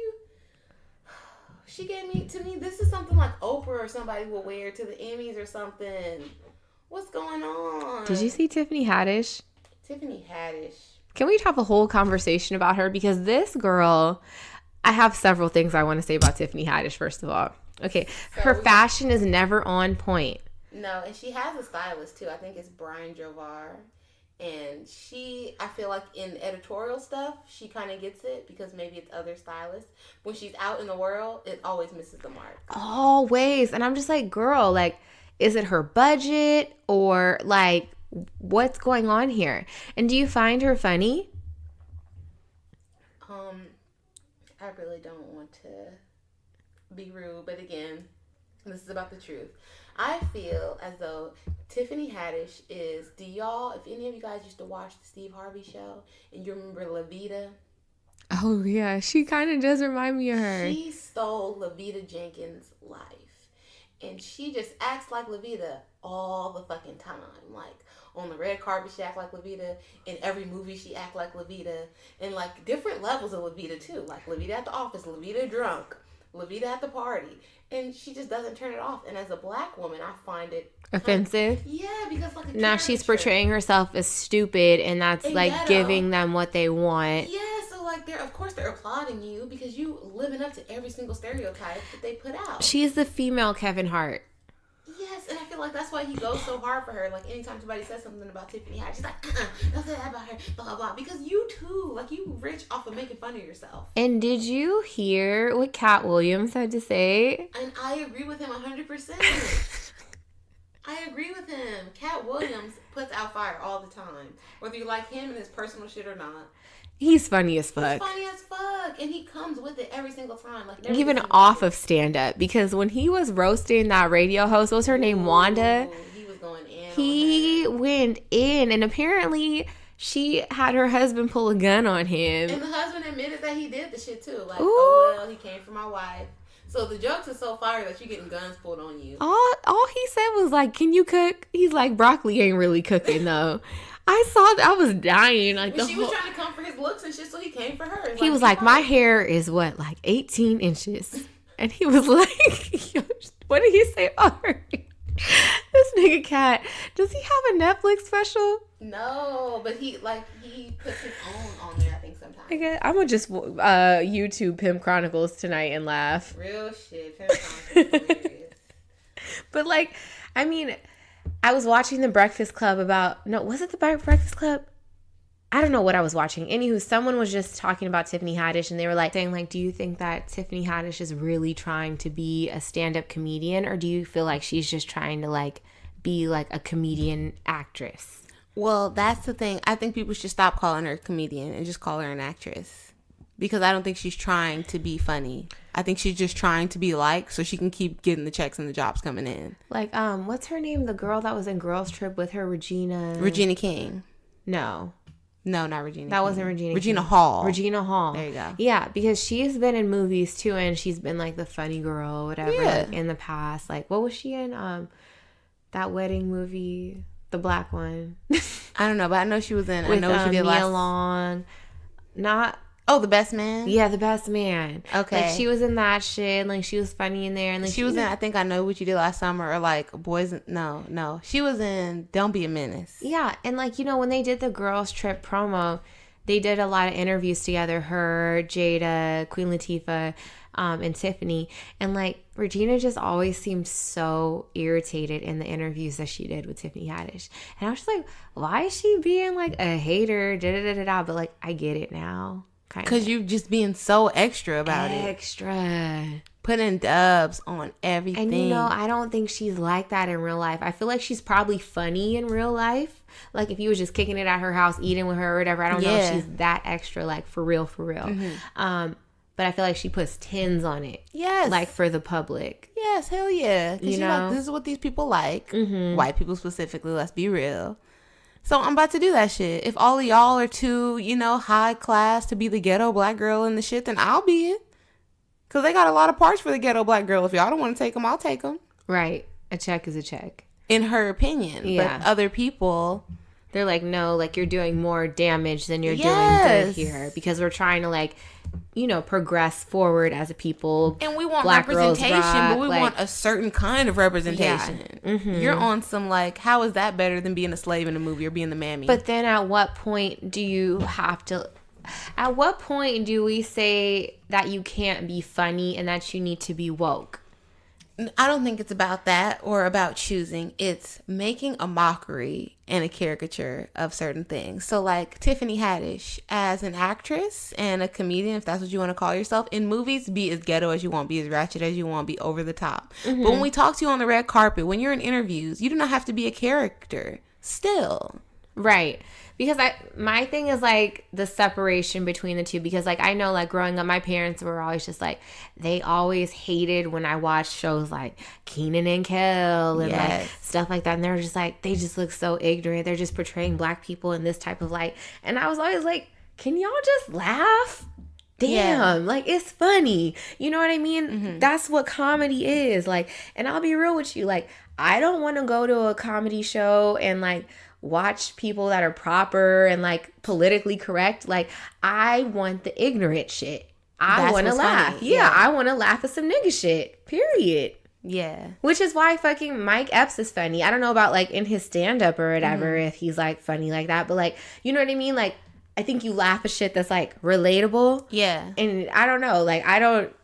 she gave me, to me, this is something like Oprah or somebody will wear to the Emmys or something. What's going on? Did you see Tiffany Haddish? Tiffany Haddish. Can we have a whole conversation about her? Because this girl, I have several things I want to say about Tiffany Haddish, first of all. Okay, so her fashion is never on point. No, and she has a stylist, too. I think it's Brian Jovar. And I feel like in editorial stuff, she kind of gets it because maybe it's other stylists. When she's out in the world, it always misses the mark. Always. And I'm just like, girl, like, is it her budget or like, what's going on here? And do you find her funny? I really don't want to be rude, but again, this is about the truth. I feel as though Tiffany Haddish is, if any of you guys used to watch the Steve Harvey show and you remember Levita? Oh, yeah. She kind of does remind me of her. She stole Levita Jenkins' life. And she just acts like Levita all the fucking time. Like, on the red carpet, she act like Levita. In every movie, she act like Levita. And, like, different levels of Levita, too. Like, Levita at the office, Levita drunk, Levita at the party. And she just doesn't turn it off. And as a black woman, I find it offensive. Yeah, because like now she's portraying herself as stupid, and that's and like giving them what they want. Yeah, so like they're applauding you because you living up to every single stereotype that they put out. She's the female Kevin Hart. Yes, and I feel like that's why he goes so hard for her. Like, anytime somebody says something about Tiffany Haddish, she's like, don't say that about her, blah, blah, blah. Because you, too, like, you rich off of making fun of yourself. And did you hear what Cat Williams had to say? And I agree with him 100%. I agree with him. Cat Williams puts out fire all the time. Whether you like him and his personal shit or not. He's funny as fuck. He's funny as fuck. And he comes with it every single time. Like, even off of stand-up. Because when he was roasting that radio host, what was her name? Wanda? He was going in. He went in. And apparently she had her husband pull a gun on him. And the husband admitted that he did the shit too. Like, oh, well, he came for my wife. So the jokes are so fire that you're getting guns pulled on you. All he said was like, can you cook? He's like, broccoli ain't really cooking though. I saw that. I was dying. Like, she was trying to come for his looks and shit, so he came for her. He was like, my hair is what, like 18 inches? And he was like, what did he say about her? This nigga Cat, does he have a Netflix special? No, but he puts his own on there, I think, sometimes. Okay, I'm gonna just YouTube Pimp Chronicles tonight and laugh. Real shit. Pimp Chronicles is hilarious. But like, I mean, I was watching The Breakfast Club was it The Breakfast Club? I don't know what I was watching. Anywho, someone was just talking about Tiffany Haddish, and they were like saying like, do you think that Tiffany Haddish is really trying to be a stand-up comedian, or do you feel like she's just trying to like be like a comedian actress? Well, that's the thing. I think people should stop calling her a comedian and just call her an actress, because I don't think she's trying to be funny. I think she's just trying to be liked so she can keep getting the checks and the jobs coming in. Like, what's her name? The girl that was in Girls Trip with her, Regina King. No, not Regina. That King. wasn't Regina. Regina King. Hall. Regina Hall. There you go. Yeah, because she's been in movies too, and she's been like the funny girl, whatever, like, in the past. Like, what was she in? That wedding movie, the black one. I don't know, but I know she was in. With, I know she did Mia Long. The Best Man. Yeah, The Best Man. Okay, like she was in that shit. Like she was funny in there, and like she was in. I think I Know What You Did Last Summer, or like Boys. No, she was in Don't Be a Menace. Yeah, and like when they did the Girls Trip promo, they did a lot of interviews together. Her, Jada, Queen Latifah, and Tiffany, and like Regina just always seemed so irritated in the interviews that she did with Tiffany Haddish, and I was just like, why is she being like a hater? But like I get it now. Because you just being so extra about it. Extra. Putting dubs on everything. And I don't think she's like that in real life. I feel like she's probably funny in real life. Like if you was just kicking it at her house, eating with her or whatever. I don't know if she's that extra, like for real. Mm-hmm. But I feel like she puts tins on it. Yes. Like for the public. Yes, hell yeah. Because she's like, this is what these people like. Mm-hmm. White people specifically, let's be real. So I'm about to do that shit. If all of y'all are too, high class to be the ghetto black girl in the shit, then I'll be it. Because they got a lot of parts for the ghetto black girl. If y'all don't want to take them, I'll take them. Right. A check is a check. In her opinion. Yeah. But other people, they're like, no, like you're doing more damage than you're doing good here. Because we're trying to like, progress forward as a people. And we want black representation, but we want a certain kind of representation. Yeah. Mm-hmm. You're on some like, how is that better than being a slave in a movie or being the mammy? But then at what point do we say that you can't be funny and that you need to be woke? I don't think it's about that or about choosing. It's making a mockery and a caricature of certain things. So like Tiffany Haddish as an actress and a comedian, if that's what you want to call yourself, in movies, be as ghetto as you want, be as ratchet as you want, be over the top. Mm-hmm. But when we talk to you on the red carpet, when you're in interviews, you do not have to be a character still. Right. Because my thing is like the separation between the two, because like I know like growing up, my parents were always just like, they always hated when I watched shows like Kenan and Kel and like stuff like that. And they're just like, they just look so ignorant. They're just portraying black people in this type of light. And I was always like, can y'all just laugh? Damn, like it's funny. You know what I mean? Mm-hmm. That's what comedy is. Like, and I'll be real with you. Like, I don't want to go to a comedy show and like watch people that are proper and like politically correct. Like I want the ignorant shit. I want to laugh. Yeah, I want to laugh at some nigga shit. Period. Yeah. Which is why fucking Mike Epps is funny. I don't know about like in his stand up or whatever if he's like funny like that, but like, you know what I mean? Like I think you laugh at shit that's like relatable. Yeah. And I don't know, like I don't.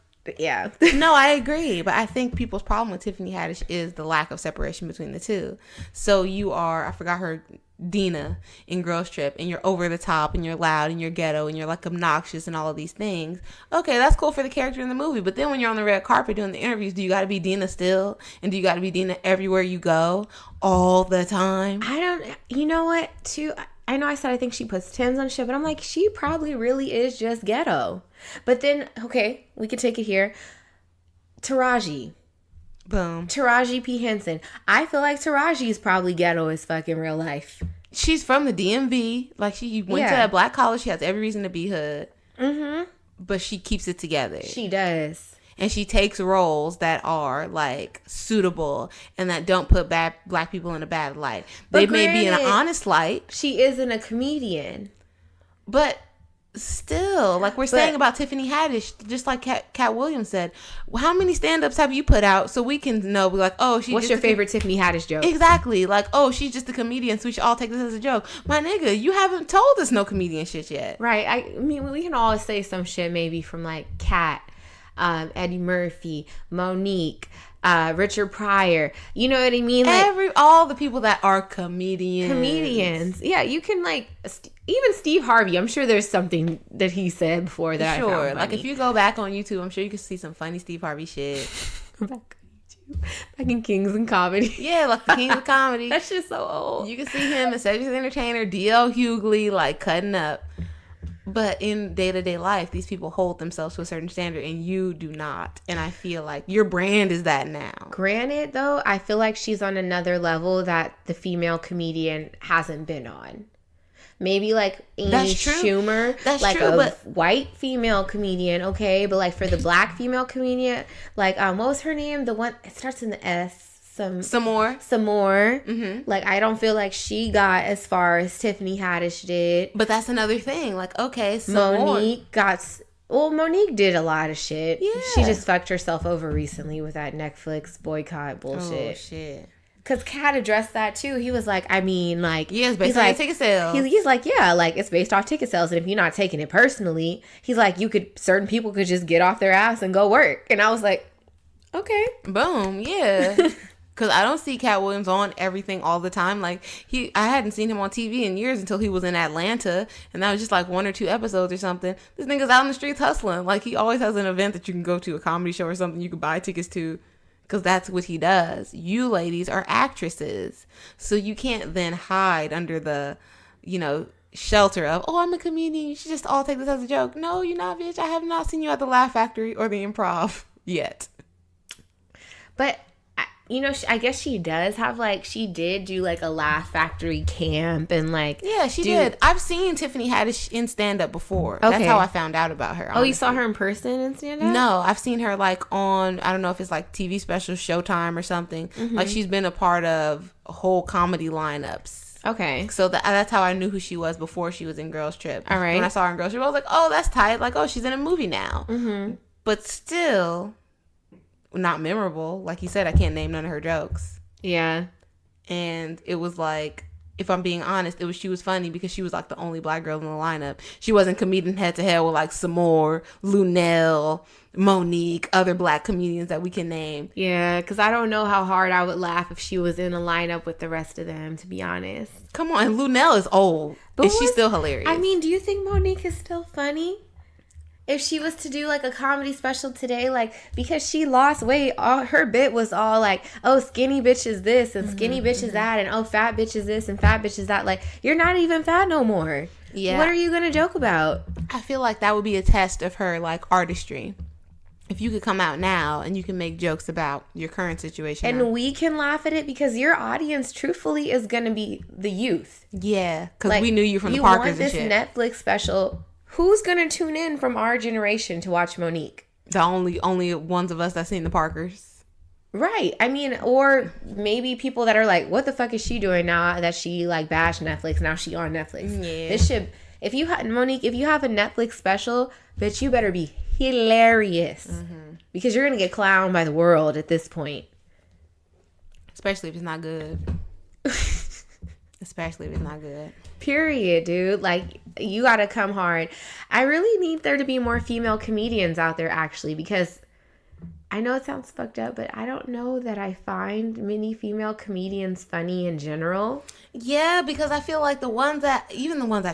Yeah. No, I agree. But I think people's problem with Tiffany Haddish is the lack of separation between the two. So you are, I forgot her, Dina in Girls Trip, and you're over the top and you're loud and you're ghetto and you're like obnoxious and all of these things. Okay, that's cool for the character in the movie. But then when you're on the red carpet doing the interviews, do you got to be Dina still? And do you got to be Dina everywhere you go all the time? You know what, too? I know I said I think she puts tins on shit, but I'm like, she probably really is just ghetto. But then, okay, we could take it here. Taraji. Boom. Taraji P. Henson. I feel like Taraji is probably ghetto as fuck in real life. She's from the DMV. Like, she went to a black college. She has every reason to be hood. Mm-hmm. But she keeps it together. She does. And she takes roles that are, like, suitable and that don't put black people in a bad light. They may be in an honest light. She isn't a comedian. But still, like we're saying about Tiffany Haddish, just like Cat Williams said, how many stand-ups have you put out so we can know, like, oh, what's your favorite Tiffany Haddish joke? Exactly. Like, oh, she's just a comedian, so we should all take this as a joke. My nigga, you haven't told us no comedian shit yet. Right. I mean, we can always say some shit maybe from, like, Cat. Eddie Murphy, Monique, Richard Pryor. You know what I mean? All the people that are comedians. Yeah, you can like even Steve Harvey. I'm sure there's something that he said before that. Sure, I found funny. Like if you go back on YouTube, I'm sure you can see some funny Steve Harvey shit. Go back on YouTube, back in Kings and Comedy. Yeah, like the Kings of Comedy. That shit's so old. You can see him as Cedric the Entertainer, D.L. Hughley, like cutting up. But in day-to-day life, these people hold themselves to a certain standard, and you do not. And I feel like your brand is that now. Granted, though, I feel like she's on another level that the female comedian hasn't been on. Maybe like Amy Schumer, That's like true, a white female comedian, okay? But like for the black female comedian, like what was her name? The one, it starts in the S. Some more. Mm-hmm. Like I don't feel like she got as far as Tiffany Haddish did. But that's another thing. Like okay, Monique did a lot of shit. Yeah. She just fucked herself over recently with that Netflix boycott bullshit. Oh shit. Because Kat addressed that too. He was like, I mean, like, yeah, it's based on ticket sales. He's like, yeah, like it's based off ticket sales, and if you're not taking it personally, he's like, certain people could just get off their ass and go work. And I was like, okay, boom, yeah. Because I don't see Cat Williams on everything all the time. Like, I hadn't seen him on TV in years until he was in Atlanta. And that was just like 1 or 2 episodes or something. This nigga's out in the streets hustling. Like, he always has an event that you can go to, a comedy show or something you can buy tickets to. Because that's what he does. You ladies are actresses. So you can't then hide under the, shelter of, oh, I'm a comedian. You should just all take this as a joke. No, you're not, bitch. I have not seen you at the Laugh Factory or the Improv yet. But... I guess she does have, she did do, a Laugh Factory camp and, Yeah, she did. I've seen Tiffany Haddish in stand-up before. Okay. That's how I found out about her, honestly. Oh, you saw her in person in stand-up? No, I've seen her, on, I don't know if it's, TV special Showtime or something. Mm-hmm. She's been a part of whole comedy lineups. Okay. So that's how I knew who she was before she was in Girls Trip. All right. When I saw her in Girls Trip, I was like, oh, that's tight. She's in a movie now. Mm-hmm. But still... not memorable. Like you said, I can't name none of her jokes. Yeah. And it was if I'm being honest, she was funny because she was the only black girl in the lineup. She wasn't comedian head to head with Samore, Lunel, Monique, other black comedians that we can name. Yeah, because I don't know how hard I would laugh if she was in a lineup with the rest of them, to be honest. Come on, and Lunel is old. But she's still hilarious. I mean, do you think Monique is still funny? If she was to do a comedy special today, because she lost weight, all her bit was all oh, skinny bitch is this and skinny bitch is that, and oh, fat bitch is this and fat bitch is that. You're not even fat no more. Yeah. What are you gonna joke about? I feel like that would be a test of her artistry. If you could come out now and you can make jokes about your current situation. And we can laugh at it because your audience, truthfully, is gonna be the youth. Yeah, because we knew you from the Parkers and shit. You want this Netflix special. Who's gonna tune in from our generation to watch Monique? The only ones of us that seen the Parkers. Right. I mean, or maybe people that are what the fuck is she doing now that she bashed Netflix? Now she on Netflix. Yeah. This should, Monique, if you have a Netflix special, bitch, you better be hilarious. Mm-hmm. Because you're gonna get clowned by the world at this point. Especially if it's not good. Especially if it's not good. Period, dude. You gotta come hard. I really need there to be more female comedians out there, actually, because I know it sounds fucked up, but I don't know that I find many female comedians funny in general. Yeah, because I feel like the ones that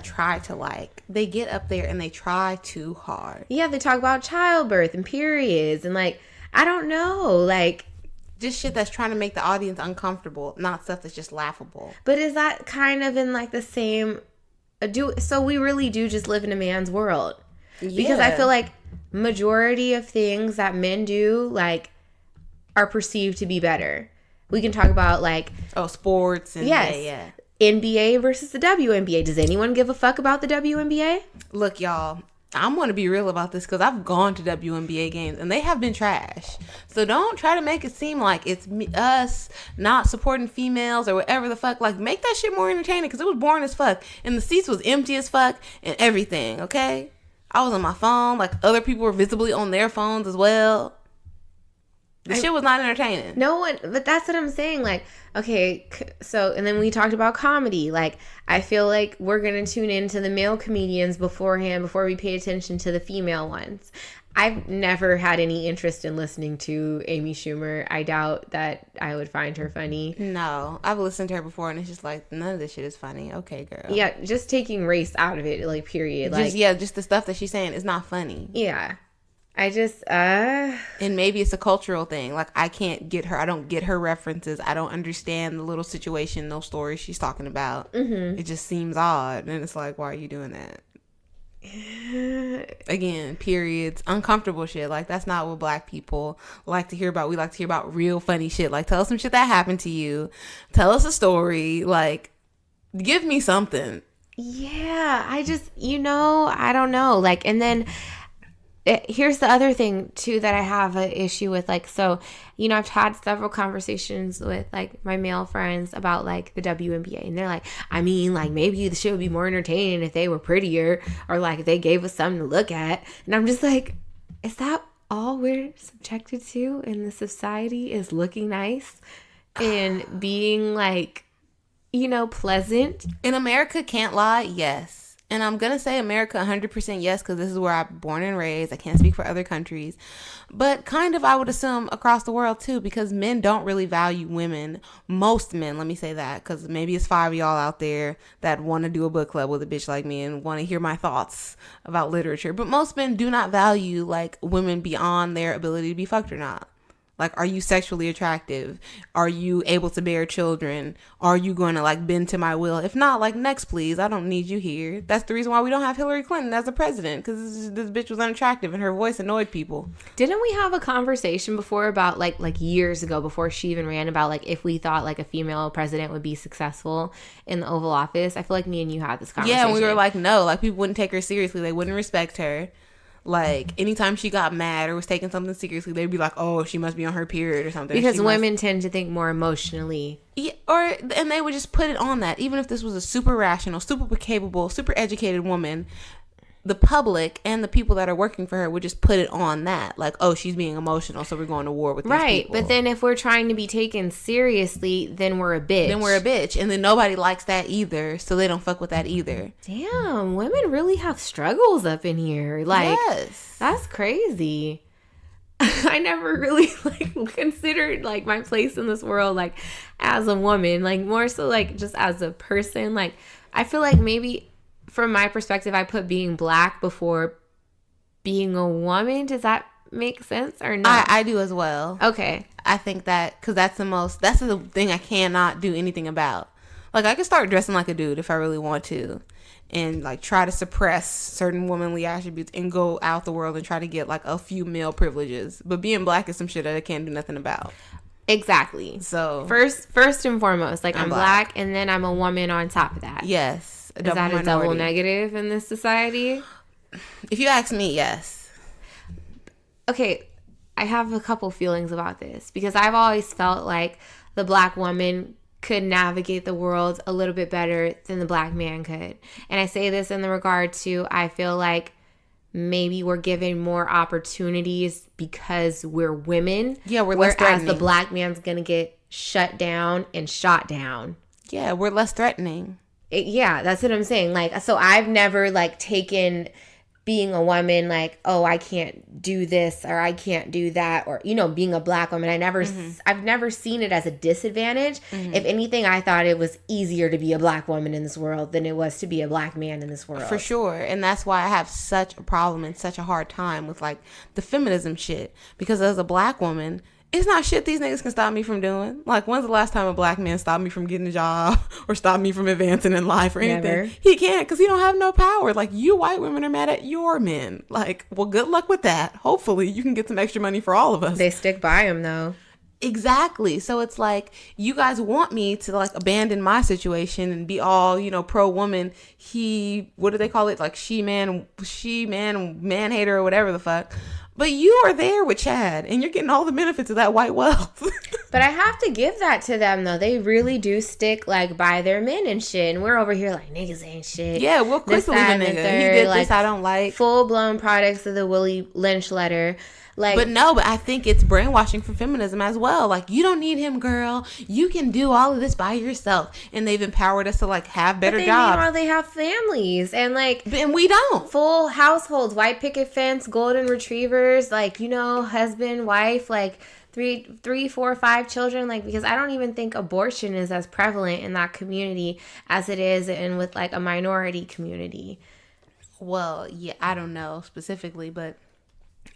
try to they get up there and they try too hard. Yeah, they talk about childbirth and periods and I don't know, just shit that's trying to make the audience uncomfortable, not stuff that's just laughable. But is that kind of in the same... So we really do just live in a man's world. Yeah. Because I feel majority of things that men do, are perceived to be better. We can talk about, sports and... Yes. Yeah. NBA versus the WNBA. Does anyone give a fuck about the WNBA? Look, y'all... I'm going to be real about this because I've gone to WNBA games and they have been trash. So don't try to make it seem like it's us not supporting females or whatever the fuck. Make that shit more entertaining because it was boring as fuck. And the seats was empty as fuck and everything, okay? I was on my phone. Other people were visibly on their phones as well. The shit was not entertaining. No one, but that's what I'm saying. Okay, so, and then we talked about comedy. I feel we're going to tune into the male comedians beforehand before we pay attention to the female ones. I've never had any interest in listening to Amy Schumer. I doubt that I would find her funny. No, I've listened to her before, and it's just like, none of this shit is funny. Okay, girl. Yeah, just taking race out of it, like, period. Like, Just the stuff that she's saying is not funny. Yeah. I just, And maybe it's a cultural thing. Like, I can't get her. I don't get her references. I don't understand the little situation, those stories she's talking about. Mm-hmm. It just seems odd. And it's like, why are you doing that? Again, periods, uncomfortable shit. Like, that's not what black people like to hear about. We like to hear about real funny shit. Like, tell us some shit that happened to you. Tell us a story. Like, give me something. Yeah, I just, I don't know. Like, and then here's the other thing too that I have an issue with. Like, so, I've had several conversations with like my male friends about like the WNBA, and they're like, I mean, like, maybe the shit would be more entertaining if they were prettier, or like if they gave us something to look at. And I'm just like, is that all we're subjected to in the society, is looking nice and being like, pleasant? In America, can't lie, yes. And I'm going to say America 100% yes, because this is where I'm born and raised. I can't speak for other countries. But kind of, I would assume, across the world, too, because men don't really value women. Most men, let me say that, because maybe it's 5 of y'all out there that want to do a book club with a bitch like me and want to hear my thoughts about literature. But most men do not value, like, women beyond their ability to be fucked or not. Like, are you sexually attractive? Are you able to bear children? Are you going to, like, bend to my will? If not, like, next, please. I don't need you here. That's the reason why we don't have Hillary Clinton as a president, because this bitch was unattractive and her voice annoyed people. Didn't we have a conversation before about, like years ago, before she even ran, about, like, if we thought, like, a female president would be successful in the Oval Office? I feel like me and you had this conversation. Yeah, and we were like, no. Like, people wouldn't take her seriously. They wouldn't respect her. Like, anytime she got mad or was taking something seriously, they'd be like, oh, she must be on her period or something. Because women tend to think more emotionally. Yeah, and they would just put it on that. Even if this was a super rational, super capable, super educated woman, the public and the people that are working for her would just put it on that. Like, oh, she's being emotional, so we're going to war with these people. But then if we're trying to be taken seriously, then we're a bitch. And then nobody likes that either, so they don't fuck with that either. Damn, women really have struggles up in here. Like, yes. That's crazy. I never really, like, considered, like, my place in this world, like, as a woman. Like, more so, like, just as a person. Like, I feel like maybe, from my perspective, I put being black before being a woman. Does that make sense or not? I do as well. Okay. I think that, because that's the thing I cannot do anything about. Like, I can start dressing like a dude if I really want to, and, like, try to suppress certain womanly attributes and go out the world and try to get, like, a few male privileges. But being black is some shit that I can't do nothing about. Exactly. So first and foremost, like, I'm black, and then I'm a woman on top of that. Yes. Is that a double negative in this society? If you ask me, yes. Okay, I have a couple feelings about this, because I've always felt like the black woman could navigate the world a little bit better than the black man could. And I say this in the regard to, I feel like maybe we're given more opportunities because we're women. Yeah, we're less threatening. Whereas the black man's going to get shut down and shot down. Yeah, we're less threatening. Yeah, that's what I'm saying. Like, so I've never, like, taken being a woman, like, oh, I can't do this or I can't do that, or, being a black woman. I've never seen it as a disadvantage. Mm-hmm. If anything, I thought it was easier to be a black woman in this world than it was to be a black man in this world. For sure. And that's why I have such a problem and such a hard time with, like, the feminism shit. Because as a black woman, it's not shit these niggas can stop me from doing. Like, when's the last time a black man stopped me from getting a job or stopped me from advancing in life or anything? Never. He can't, because he don't have no power. Like, you white women are mad at your men. Like, well, good luck with that. Hopefully you can get some extra money for all of us. They stick by him, though. Exactly. So it's like, you guys want me to, like, abandon my situation and be all, pro woman. What do they call it? Like, she man, man hater, or whatever the fuck. But you are there with Chad, and you're getting all the benefits of that white wealth. But I have to give that to them, though. They really do stick, like, by their men and shit. And we're over here like, niggas ain't shit. Yeah, we'll quickly leave a nigga. He did like, this I don't like. Full-blown products of the Willie Lynch letter. Like, but I think it's brainwashing for feminism as well. Like, you don't need him, girl. You can do all of this by yourself. And they've empowered us to, like, have better jobs. Meanwhile, they have families. And, like... And we don't. Full households. White picket fence, golden retrievers. Like, you know, husband, wife, like... Three, 4, 5 children, like, because I don't even think abortion is as prevalent in that community as it is in with like a minority community. Well, yeah, I don't know specifically, but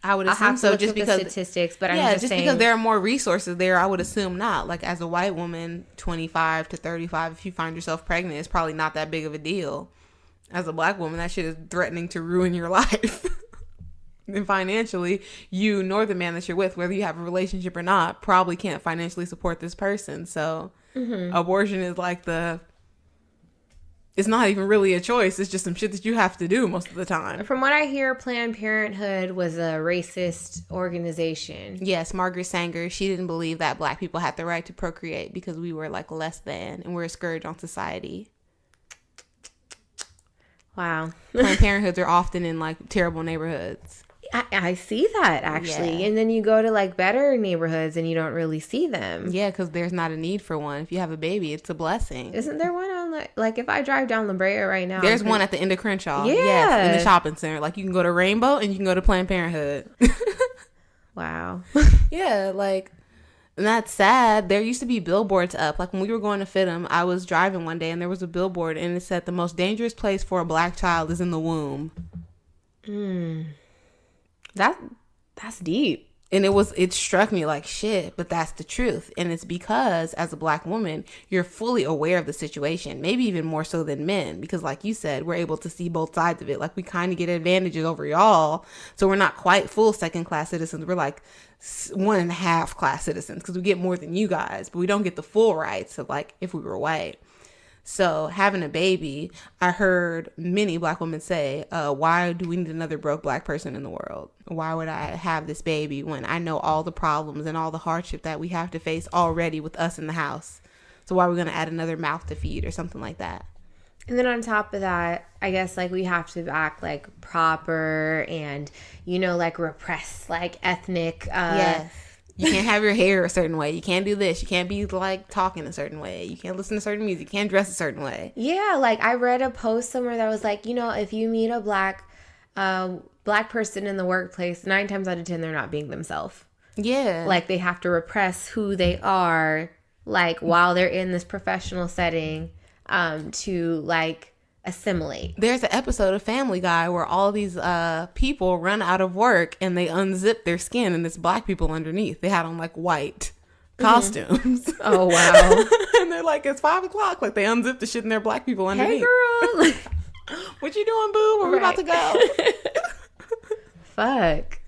I would assume so. Just because statistics, but I'm just saying, because there are more resources there, I would assume not. Like, as a white woman, 25 to 35, if you find yourself pregnant, it's probably not that big of a deal. As a black woman, that shit is threatening to ruin your life. And financially, you nor the man that you're with, whether you have a relationship or not, probably can't financially support this person. So abortion is like it's not even really a choice. It's just some shit that you have to do most of the time. From what I hear, Planned Parenthood was a racist organization. Yes, Margaret Sanger, she didn't believe that black people had the right to procreate because we were like less than and we're a scourge on society. Wow. Planned Parenthoods are often in like terrible neighborhoods. I see that, actually. Yeah. And then you go to, like, better neighborhoods and you don't really see them. Yeah, because there's not a need for one. If you have a baby, it's a blessing. Isn't there one on, like if I drive down La Brea right now? There's one at the end of Crenshaw. Yeah. Yes, in the shopping center. Like, you can go to Rainbow and you can go to Planned Parenthood. Wow. Yeah, like, and that's sad. There used to be billboards up. Like, when we were going to FITM, I was driving one day and there was a billboard and it said, the most dangerous place for a black child is in the womb. That's deep. And it struck me like shit, but that's the truth. And it's because as a black woman, you're fully aware of the situation, maybe even more so than men, because like you said, we're able to see both sides of it. Like, we kind of get advantages over y'all. So we're not quite full second class citizens. We're like 1.5 class citizens because we get more than you guys, but we don't get the full rights of like if we were white. So having a baby, I heard many black women say, why do we need another broke black person in the world? Why would I have this baby when I know all the problems and all the hardship that we have to face already with us in the house? So why are we going to add another mouth to feed or something like that? And then on top of that, I guess, like, we have to act, like, proper and, you know, like, repress, like, ethnic. Yes. You can't have your hair a certain way. You can't do this. You can't be, like, talking a certain way. You can't listen to certain music. You can't dress a certain way. Yeah, like, I read a post somewhere that was like, you know, if you meet a black person in the workplace, 9 times out of 10, they're not being themselves. Yeah. Like, they have to repress who they are, like, while they're in this professional setting to, like, assimilate. There's an episode of Family Guy where all these people run out of work and they unzip their skin and it's black people underneath. They had on like white costumes. Oh wow. And they're like, it's 5 o'clock. Like, they unzip the shit and they're black people underneath. Hey girl. What you doing, boo? Where we about to go? Fuck.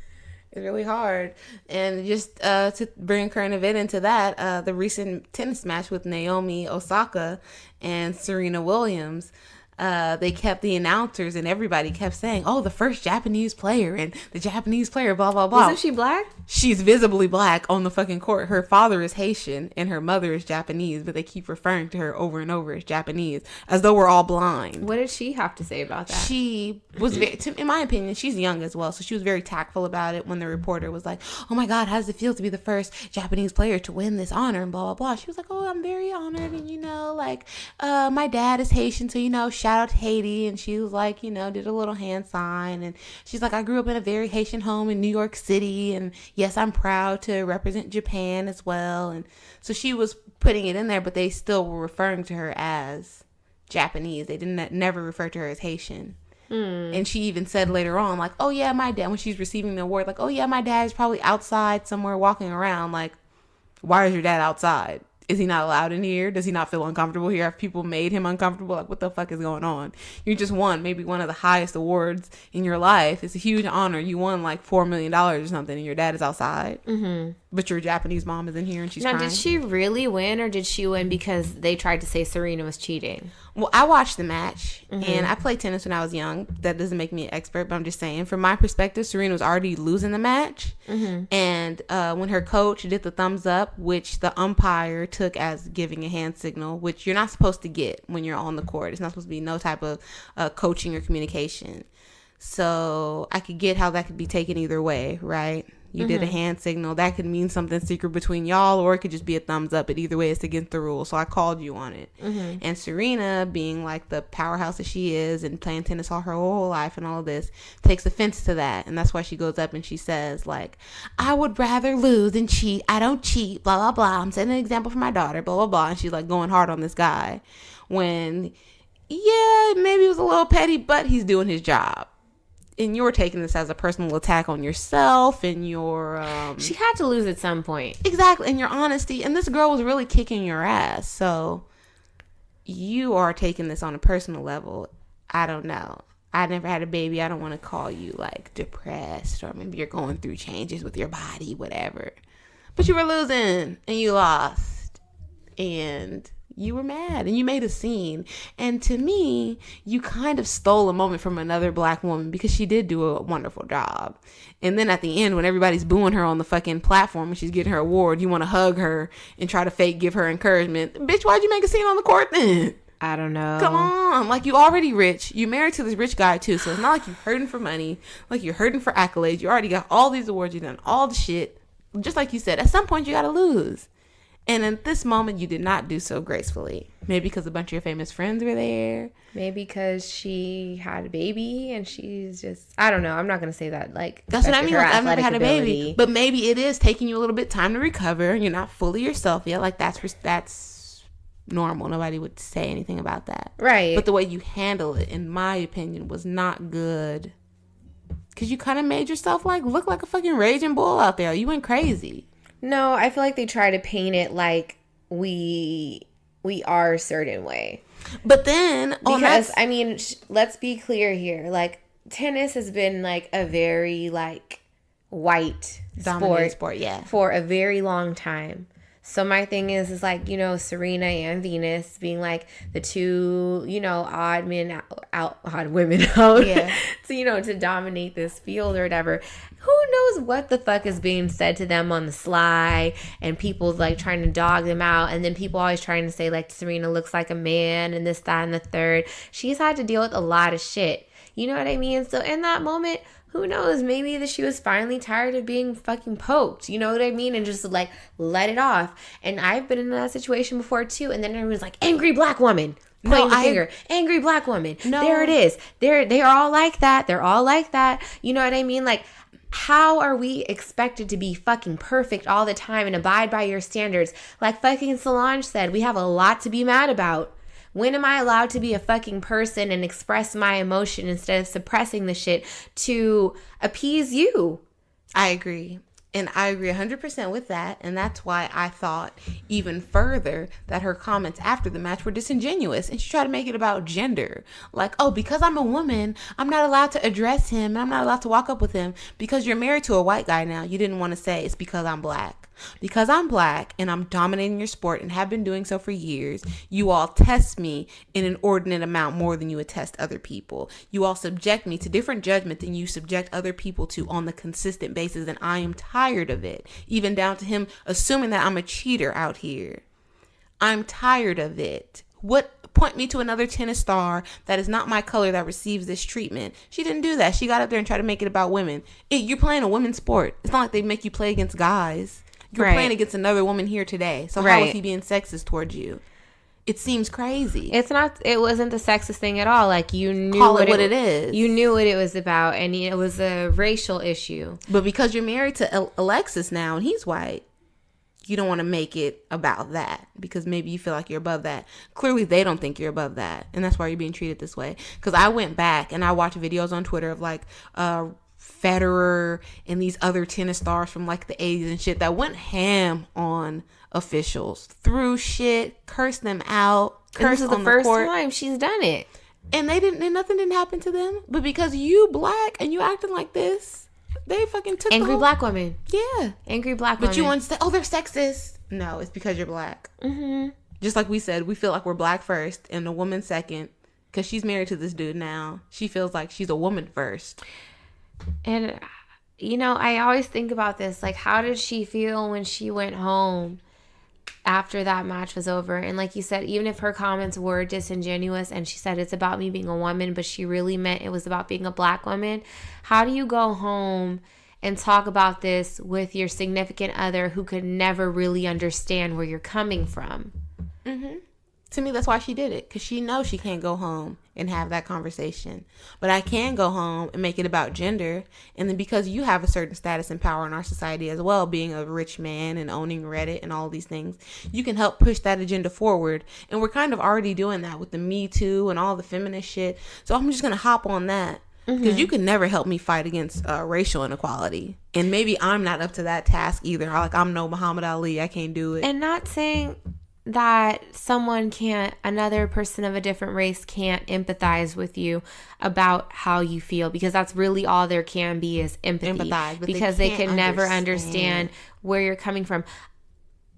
It's really hard. And just to bring current event into that, the recent tennis match with Naomi Osaka and Serena Williams, they kept the announcers and everybody kept saying, oh, the first Japanese player and the Japanese player, blah, blah, blah. Wasn't she black? She's visibly black on the fucking court. Her father is Haitian and her mother is Japanese, but they keep referring to her over and over as Japanese, as though we're all blind. What did she have to say about that? She was very, in my opinion, she's young as well, so she was very tactful about it when the reporter was like, oh my God, how does it feel to be the first Japanese player to win this honor and blah, blah, blah. She was like, oh, I'm very honored and, you know, like, my dad is Haitian, so, you know, shout out to Haiti. And she was like, you know, did a little hand sign and she's like, I grew up in a very Haitian home in New York City and yes, I'm proud to represent Japan as well. And so she was putting it in there, but they still were referring to her as Japanese. They didn't never refer to her as Haitian. And she even said later on, like, oh yeah, my dad, when she's receiving the award, like, oh yeah, my dad is probably outside somewhere walking around. Like, why is your dad outside? Is he not allowed in here? Does he not feel uncomfortable here? Have people made him uncomfortable? Like, what the fuck is going on? You just won maybe one of the highest awards in your life. It's a huge honor. You won like $4 million or something and your dad is outside. but your Japanese mom is in here and she's now, crying. Did she really win, or did she win because they tried to say Serena was cheating? Well, I watched the match, and I played tennis when I was young. That doesn't make me an expert, but I'm just saying, from my perspective, Serena was already losing the match. And when her coach did the thumbs up, which the umpire took as giving a hand signal, which you're not supposed to get when you're on the court. It's not supposed to be no type of coaching or communication. So I could get how that could be taken either way, right? You did a hand signal. That could mean something secret between y'all, or it could just be a thumbs up. But either way, it's against the rules. So I called you on it. And Serena, being like the powerhouse that she is and playing tennis all her whole life and all of this, takes offense to that. And that's why she goes up and she says, like, I would rather lose than cheat. I don't cheat, blah, blah, blah. I'm setting an example for my daughter, blah, blah, blah. And she's like going hard on this guy when, yeah, maybe it was a little petty, but he's doing his job. And you're taking this as a personal attack on yourself and your... She had to lose at some point. Exactly. And your honesty. And this girl was really kicking your ass. So you are taking this on a personal level. I don't know. I never had a baby. I don't want to call you like depressed, or maybe you're going through changes with your body, whatever. But you were losing and you lost. And... you were mad and you made a scene. And to me, you kind of stole a moment from another black woman because she did do a wonderful job. And then at the end, when everybody's booing her on the fucking platform and she's getting her award, you want to hug her and try to fake give her encouragement. Bitch, why'd you make a scene on the court then? I don't know. Come on. Like, you already rich. You married to this rich guy too. So it's not like you're hurting for money. Like, you're hurting for accolades. You already got all these awards. You've done all the shit. Just like you said, at some point you got to lose. And at this moment, you did not do so gracefully. Maybe because a bunch of your famous friends were there. Maybe because she had a baby and she's just... I don't know. I'm not going to say that. Like, that's what I mean. Like, I've never had a baby. ability. But maybe it is taking you a little bit time to recover. You're not fully yourself yet. Like, that's normal. Nobody would say anything about that. Right. But the way you handle it, in my opinion, was not good. Because you kind of made yourself, like, look like a fucking raging bull out there. You went crazy. No, I feel like they try to paint it like we are a certain way. But then... because, I mean, let's be clear here. Like, tennis has been, like, a very, like, white sport yeah, for a very long time. So my thing is like, you know, Serena and Venus being like the two, you know, odd women out, yeah. to, you know, to dominate this field or whatever. Who knows what the fuck is being said to them on the sly, and people like trying to dog them out, and then people always trying to say like Serena looks like a man and this, that, and the third. She's had to deal with a lot of shit. You know what I mean? So in that moment, who knows? Maybe that she was finally tired of being fucking poked. You know what I mean? And just like let it off. And I've been in that situation before too. And then everyone's like, angry black woman. Pointing the finger. Angry black woman. No. There it is. They are all like that. They're all like that. You know what I mean? Like, how are we expected to be fucking perfect all the time and abide by your standards? Like fucking Solange said, we have a lot to be mad about. When am I allowed to be a fucking person and express my emotion instead of suppressing the shit to appease you? I agree. And I agree 100% with that. And that's why I thought even further that her comments after the match were disingenuous. And she tried to make it about gender. Like, oh, because I'm a woman, I'm not allowed to address him. And I'm not allowed to walk up with him. Because you're married to a white guy now, you didn't want to say it's because I'm black. Because I'm black and I'm dominating your sport and have been doing so for years, you all test me in an inordinate amount more than you would test other people. You all subject me to different judgment than you subject other people to on the consistent basis, and I am tired of it. Even down to him assuming that I'm a cheater out here. I'm tired of it. Point me to another tennis star that is not my color that receives this treatment. She didn't do that. She got up there and tried to make it about women. You're playing a women's sport. It's not like they make you play against guys. You're playing against another woman here today. So how is he being sexist towards you? It seems crazy. It wasn't the sexist thing at all. Like, you knew what it is. You knew what it was about, and it was a racial issue. But because you're married to Alexis now and he's white, you don't want to make it about that because maybe you feel like you're above that. Clearly, they don't think you're above that, and that's why you're being treated this way. Because I went back and I watched videos on Twitter of like Federer and these other tennis stars from like the 80s and shit that went ham on officials, threw shit, cursed them out. This is the first time she's done it, and nothing didn't happen to them. But because you black and you acting like this, They fucking took angry black women. Yeah. Angry black women. But you want to say, oh, they're sexist. No, it's because you're black. Mm-hmm. Just like we said, we feel like we're black first and a woman second. Because she's married to this dude now. She feels like she's a woman first. And, you know, I always think about this. Like, how did she feel when she went home after that match was over? And like you said, even if her comments were disingenuous and she said it's about me being a woman, but she really meant it was about being a black woman, how do you go home and talk about this with your significant other who could never really understand where you're coming from? Mm-hmm. To me, that's why she did it, because she knows she can't go home and have that conversation. But I can go home and make it about gender. And then because you have a certain status and power in our society as well, being a rich man and owning Reddit and all these things, you can help push that agenda forward. And we're kind of already doing that with the Me Too and all the feminist shit. So I'm just going to hop on that. Because you can never help me fight against racial inequality. And maybe I'm not up to that task either. Like, I'm no Muhammad Ali. I can't do it. And not saying that another person of a different race can't empathize with you about how you feel, because that's really all there can be is empathy. Empathize, because they can never understand where you're coming from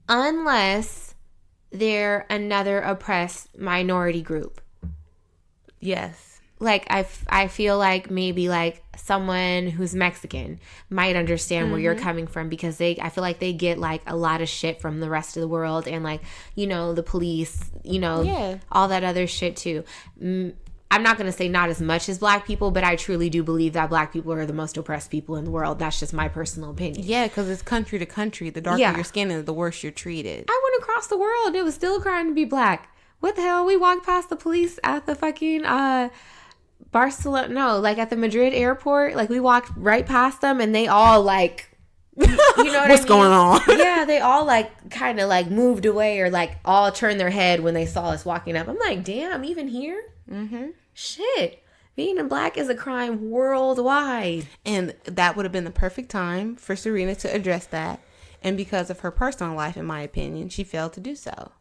unless they're another oppressed minority group. Yes. Like, I feel like maybe like someone who's Mexican might understand where you're coming from, because I feel like they get like a lot of shit from the rest of the world and like, you know, the police, you know, all that other shit too. I'm not going to say not as much as black people, but I truly do believe that black people are the most oppressed people in the world. That's just my personal opinion. Yeah, because it's country to country. The darker your skin is, the worse you're treated. I went across the world. It was still a crime to be black. What the hell? We walked past the police at the fucking Barcelona, no, like at the Madrid airport, like we walked right past them and they all like, you know what's going on? Yeah, they all like kind of like moved away or like all turned their head when they saw us walking up. I'm like, damn, even here? Mm-hmm. Shit. Being a black is a crime worldwide. And that would have been the perfect time for Serena to address that. And because of her personal life, in my opinion, she failed to do so.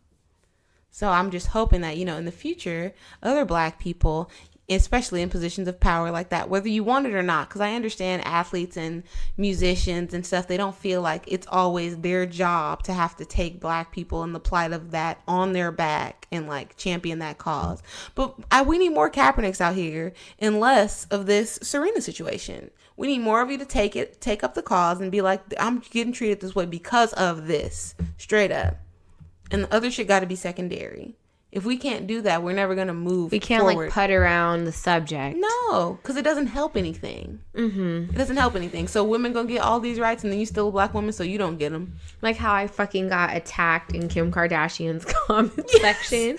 So I'm just hoping that, you know, in the future, other black people, especially in positions of power like that, whether you want it or not, because I understand athletes and musicians and stuff, they don't feel like it's always their job to have to take black people and the plight of that on their back and like champion that cause. But we need more Kaepernicks out here and less of this Serena situation. We need more of you to take up the cause and be like, I'm getting treated this way because of this, straight up. And the other shit got to be secondary. If we can't do that, we're never going to move We can't forward. Like put around the subject. No, because it doesn't help anything. Mm-hmm. It doesn't help anything. So women going to get all these rights and then you still a black woman, so you don't get them. Like how I fucking got attacked in Kim Kardashian's comment section.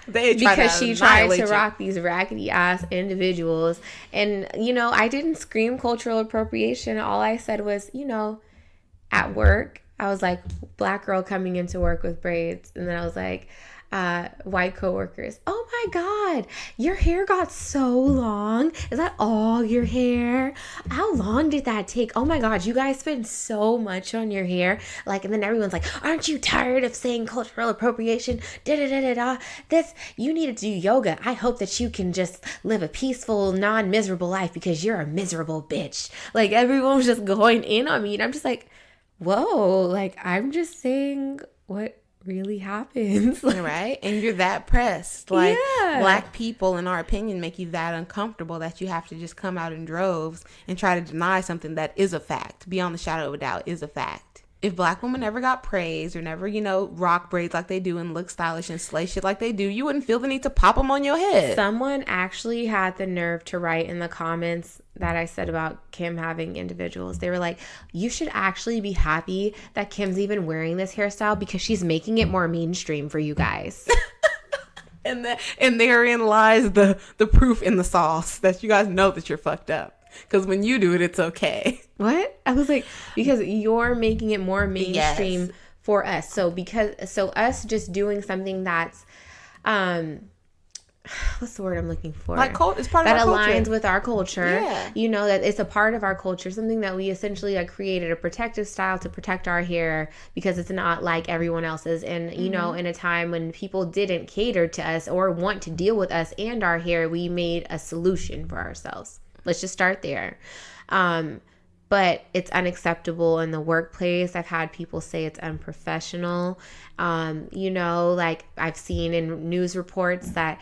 Because she tried to rock these raggedy ass individuals. And, you know, I didn't scream cultural appropriation. All I said was, you know, at work, I was like, black girl coming into work with braids. And then I was like, white coworkers, oh my god, your hair got so long. Is that all your hair? How long did that take? Oh my god, you guys spend so much on your hair. Like, and then everyone's like, aren't you tired of saying cultural appropriation? This, you need to do yoga. I hope that you can just live a peaceful, non-miserable life because you're a miserable bitch. Like, everyone was just going in on me and I'm just like, whoa, like, I'm just saying what really happens. Like, right? And you're that pressed. Like, black people, in our opinion, make you that uncomfortable that you have to just come out in droves and try to deny something that is a fact, beyond the shadow of a doubt, is a fact. If black women never got praised or never, you know, rock braids like they do and look stylish and slay shit like they do, you wouldn't feel the need to pop them on your head. Someone actually had the nerve to write in the comments that I said about Kim having individuals. They were like, you should actually be happy that Kim's even wearing this hairstyle because she's making it more mainstream for you guys. And therein lies the proof in the sauce that you guys know that you're fucked up. Because when you do it, it's okay. What? I was like, because you're making it more mainstream for us. So us just doing something that's, what's the word I'm looking for? Like it's part of our culture. That aligns with our culture. Yeah. You know, that it's a part of our culture, something that we essentially like created a protective style to protect our hair because it's not like everyone else's. And, you know, in a time when people didn't cater to us or want to deal with us and our hair, we made a solution for ourselves. Let's just start there. but it's unacceptable in the workplace. I've had people say it's unprofessional. Like I've seen in news reports that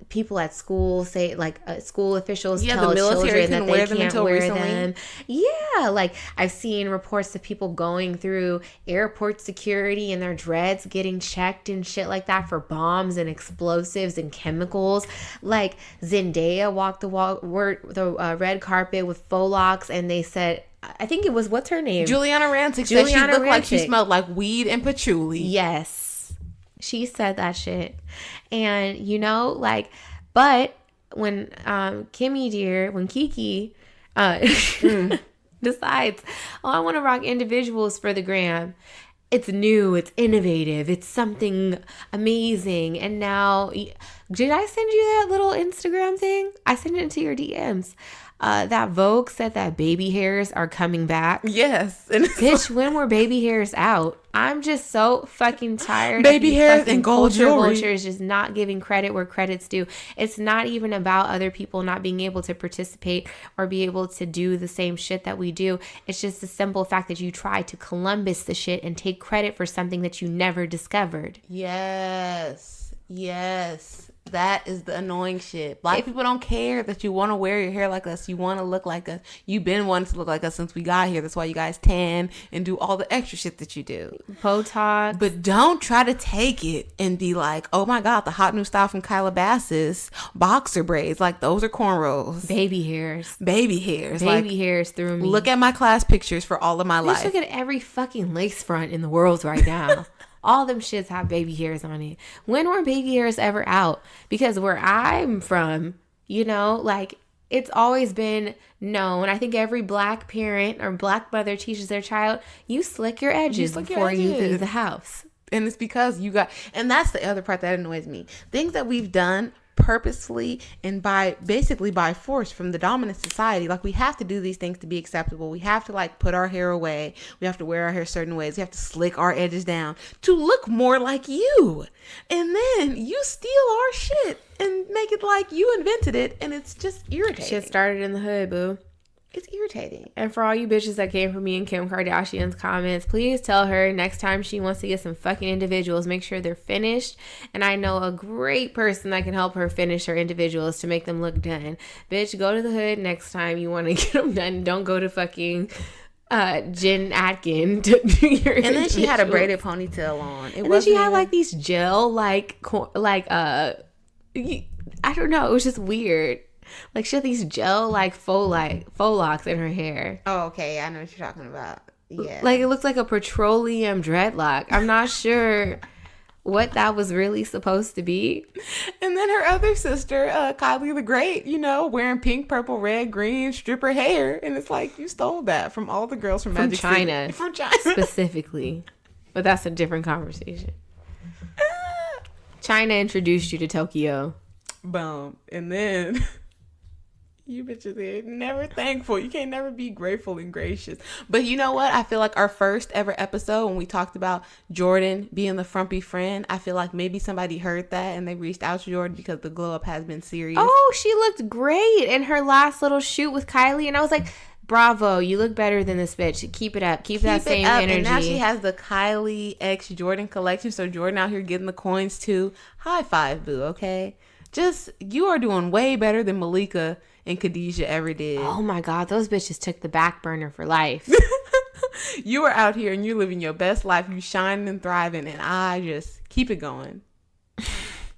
people at school say, like school officials tell the military children that they can't wear them. Yeah, like I've seen reports of people going through airport security and their dreads getting checked and shit like that for bombs and explosives and chemicals. Like Zendaya walked the red carpet with faux locks, and they said, I think it was, what's her name? Juliana Rancic said she looked like she smelled like weed and patchouli. Yes. She said that shit. And, but when when Kiki decides, I want to rock individuals for the gram, it's new, it's innovative, it's something amazing. And now, did I send you that little Instagram thing? I sent it into your DMs. That Vogue said that baby hairs are coming back. Yes. Bitch, when were baby hairs out? I'm just so fucking tired. Baby hairs and gold jewelry. Vultures just not giving credit where credit's due. It's not even about other people not being able to participate or be able to do the same shit that we do. It's just the simple fact that you try to Columbus the shit and take credit for something that you never discovered. Yes. That is the annoying shit. Black people don't care that you want to wear your hair like us. You want to look like us. You've been wanting to look like us since we got here. That's why you guys tan and do all the extra shit that you do. Botox. But don't try to take it and be like, oh my God, the hot new style from Calabasas, boxer braids. Like, those are cornrows. Baby hairs. Baby hairs through me. Look at my class pictures for all of my life. Look at every fucking lace front in the world right now. All them shits have baby hairs on it. When were baby hairs ever out? Because where I'm from, it's always been known. I think every black parent or black mother teaches their child, you slick your edges before you leave the house. And it's because and that's the other part that annoys me. Things that we've done purposefully and by force from the dominant society. Like, we have to do these things to be acceptable. We have to put our hair away. We have to wear our hair certain ways. We have to slick our edges down to look more like you. And then you steal our shit and make it like you invented it, and it's just irritating. Shit started in the hood, boo. It's irritating. And for all you bitches that came for me in Kim Kardashian's comments, please tell her next time she wants to get some fucking individuals, make sure they're finished. And I know a great person that can help her finish her individuals to make them look done. Bitch, go to the hood next time you want to get them done. Don't go to fucking Jen Atkin to do your And then she had a braided ponytail on. And then she had these gel I don't know. It was just weird. She had these gel faux locks in her hair. Oh, okay. I know what you're talking about. Yeah. It looks like a petroleum dreadlock. I'm not sure what that was really supposed to be. And then her other sister, Kylie the Great, wearing pink, purple, red, green, stripper hair. And it's like, you stole that from all the girls from Magic China. City. From China. Specifically. But that's a different conversation. China introduced you to Tokyo. Boom. And then... you bitches are never thankful. You can't never be grateful and gracious. But you know what? I feel like our first ever episode, when we talked about Jordan being the frumpy friend, I feel like maybe somebody heard that and they reached out to Jordan because the glow up has been serious. Oh, she looked great in her last little shoot with Kylie. And I was like, bravo, you look better than this bitch. Keep it up. Keep that same energy. And now she has the Kylie X Jordan collection. So Jordan out here getting the coins too. High five, boo, okay? You are doing way better than Malika and Khadijah ever did. Oh my God, those bitches took the back burner for life. You are out here and you're living your best life. You shining and thriving, and I just keep it going.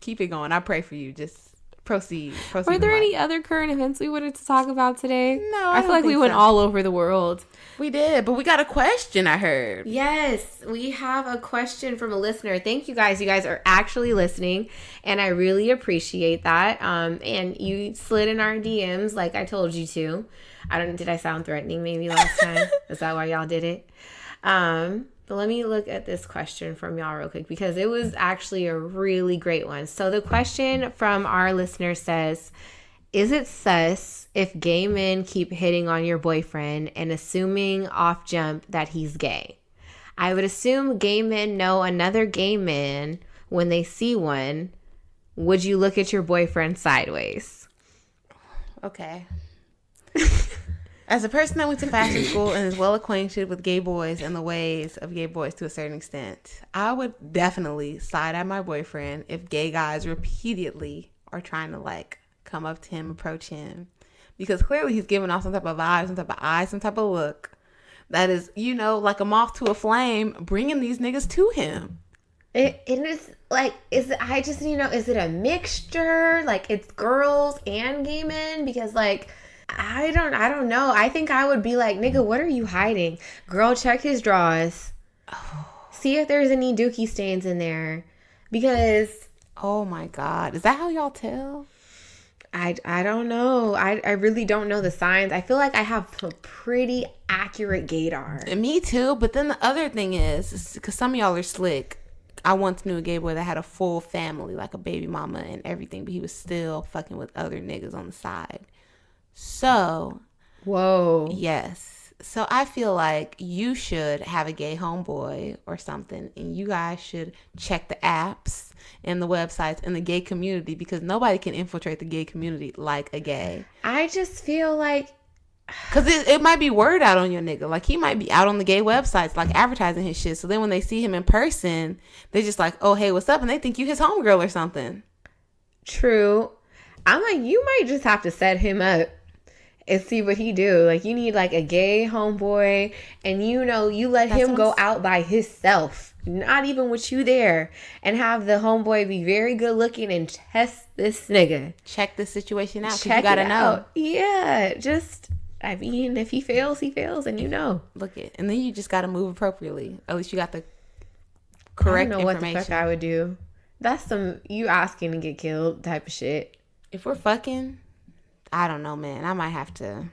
Keep it going. I pray for you. Just proceed. Were there any other current events we wanted to talk about today? No, I feel like we went all over the world. We did, but we got a question, I heard. Yes, we have a question from a listener. Thank you guys. You guys are actually listening, and I really appreciate that. And you slid in our DMs like I told you to. Did I sound threatening maybe last time? Is that why y'all did it? But let me look at this question from y'all real quick, because it was actually a really great one. So the question from our listener says, is it sus if gay men keep hitting on your boyfriend and assuming off jump that he's gay? I would assume gay men know another gay man when they see one. Would you look at your boyfriend sideways? Okay. As a person that went to fashion school and is well acquainted with gay boys and the ways of gay boys to a certain extent, I would definitely side at my boyfriend if gay guys repeatedly are trying to like come up to him, approach him. Because clearly he's giving off some type of vibe, some type of eye, some type of look that is, you know, like a moth to a flame, bringing these niggas to him. It is like, is it a mixture? Like it's girls and gay men? Because like, I don't know. I think I would be like, nigga, what are you hiding? Girl, check his drawers. See if there's any dookie stains in there. Because, oh my God, is that how y'all tell? I don't know. I really don't know the signs. I feel like I have a pretty accurate gaydar. Me too. But then the other thing is because some of y'all are slick. I once knew a gay boy that had a full family, like a baby mama and everything, but he was still fucking with other niggas on the side. So, whoa. Yes. So I feel like you should have a gay homeboy or something, and you guys should check the apps and the websites in the gay community, because nobody can infiltrate the gay community like a gay. I just feel like, because it might be word out on your nigga. Like, he might be out on the gay websites, like, advertising his shit. So then when they see him in person, they just like, oh, hey, what's up? And they think you his homegirl or something. True. I'm like, you might just have to set him up and see what he do. Like, you need like a gay homeboy, and you know, you let him go out by himself, not even with you there, and have the homeboy be very good looking and test this nigga. Check the situation out, because you gotta know. Yeah, just, I mean, if he fails, and you know. Look it, and then you just gotta move appropriately. At least you got the correct information. I don't know what the fuck I would do. That's some you asking to get killed type of shit. If we're fucking, I don't know, man. I might have to.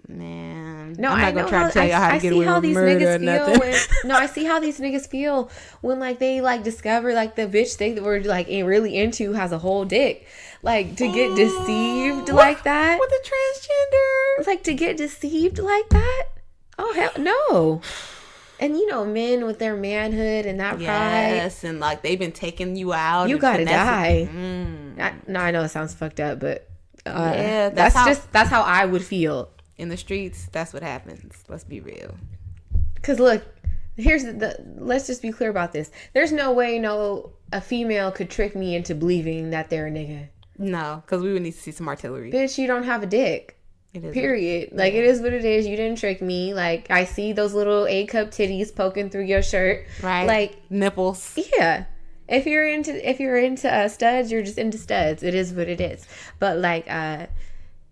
Man, no, I'm not gonna try to tell y'all how to get away with murder or nothing. I see how these niggas feel when like they like discover like the bitch they were like really into has a whole dick. Like to get deceived like that with a transgender. Like to get deceived like that. Oh hell no. And you know, men with their manhood and that pride. Yes, and like they've been taking you out. You gotta die. I know it sounds fucked up, but yeah, that's how I would feel. In the streets, that's what happens. Let's be real. Cause look, let's just be clear about this. There's no way a female could trick me into believing that they're a nigga. No, because we would need to see some artillery. Bitch, you don't have a dick. It is. Period. Like, it is what it is. You didn't trick me. Like, I see those little A-cup titties poking through your shirt. Right. Like, nipples. Yeah. If you're into studs, you're just into studs. It is what it is. But like,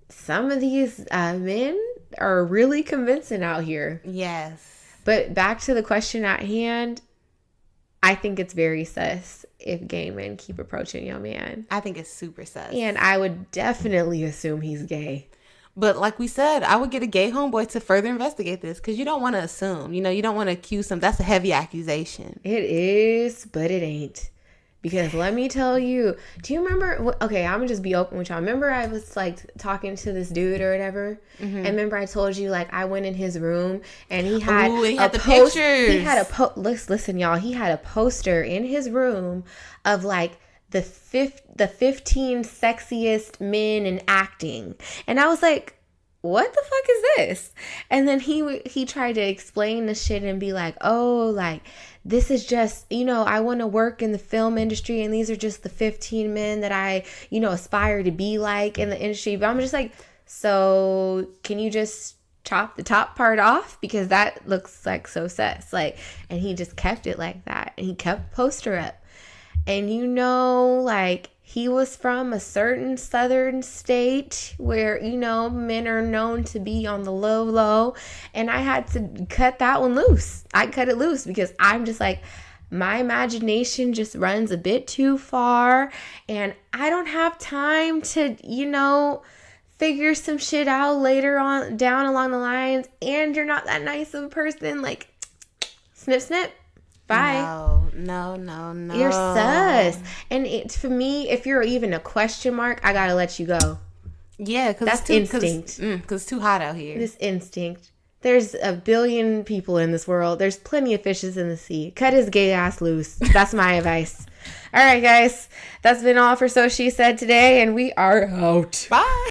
some of these men are really convincing out here. Yes. But back to the question at hand, I think it's very sus if gay men keep approaching your man. I think it's super sus. And I would definitely assume he's gay. But like we said, I would get a gay homeboy to further investigate this, because you don't want to assume. You know, you don't want to accuse him. That's a heavy accusation. It is, but it ain't. Because let me tell you, do you remember? Okay, I'm going to just be open with y'all. Remember I was like talking to this dude or whatever? Mm-hmm. And remember I told you like I went in his room and he had, the pictures. He had listen, y'all. He had a poster in his room of like the 15 sexiest men in acting. And I was like, what the fuck is this? And then he tried to explain the shit and be like, oh, like, this is just, you know, I want to work in the film industry, and these are just the 15 men that I, you know, aspire to be like in the industry. But I'm just like, so can you just chop the top part off? Because that looks like so sus. Like, and he just kept it like that. And he kept the poster up. And you know, like, he was from a certain southern state where, you know, men are known to be on the low. And I had to cut that one loose. I cut it loose because I'm just like, my imagination just runs a bit too far. And I don't have time to, you know, figure some shit out later on down along the lines. And you're not that nice of a person. Like, snip, snip. Bye. No. You're sus. And for me, if you're even a question mark, I gotta let you go. Yeah, because that's instinct. Because it's too hot out here. This instinct. There's a billion people in this world. There's plenty of fishes in the sea. Cut his gay ass loose. That's my advice. All right, guys. That's been all for So She Said today, and we are out. Bye.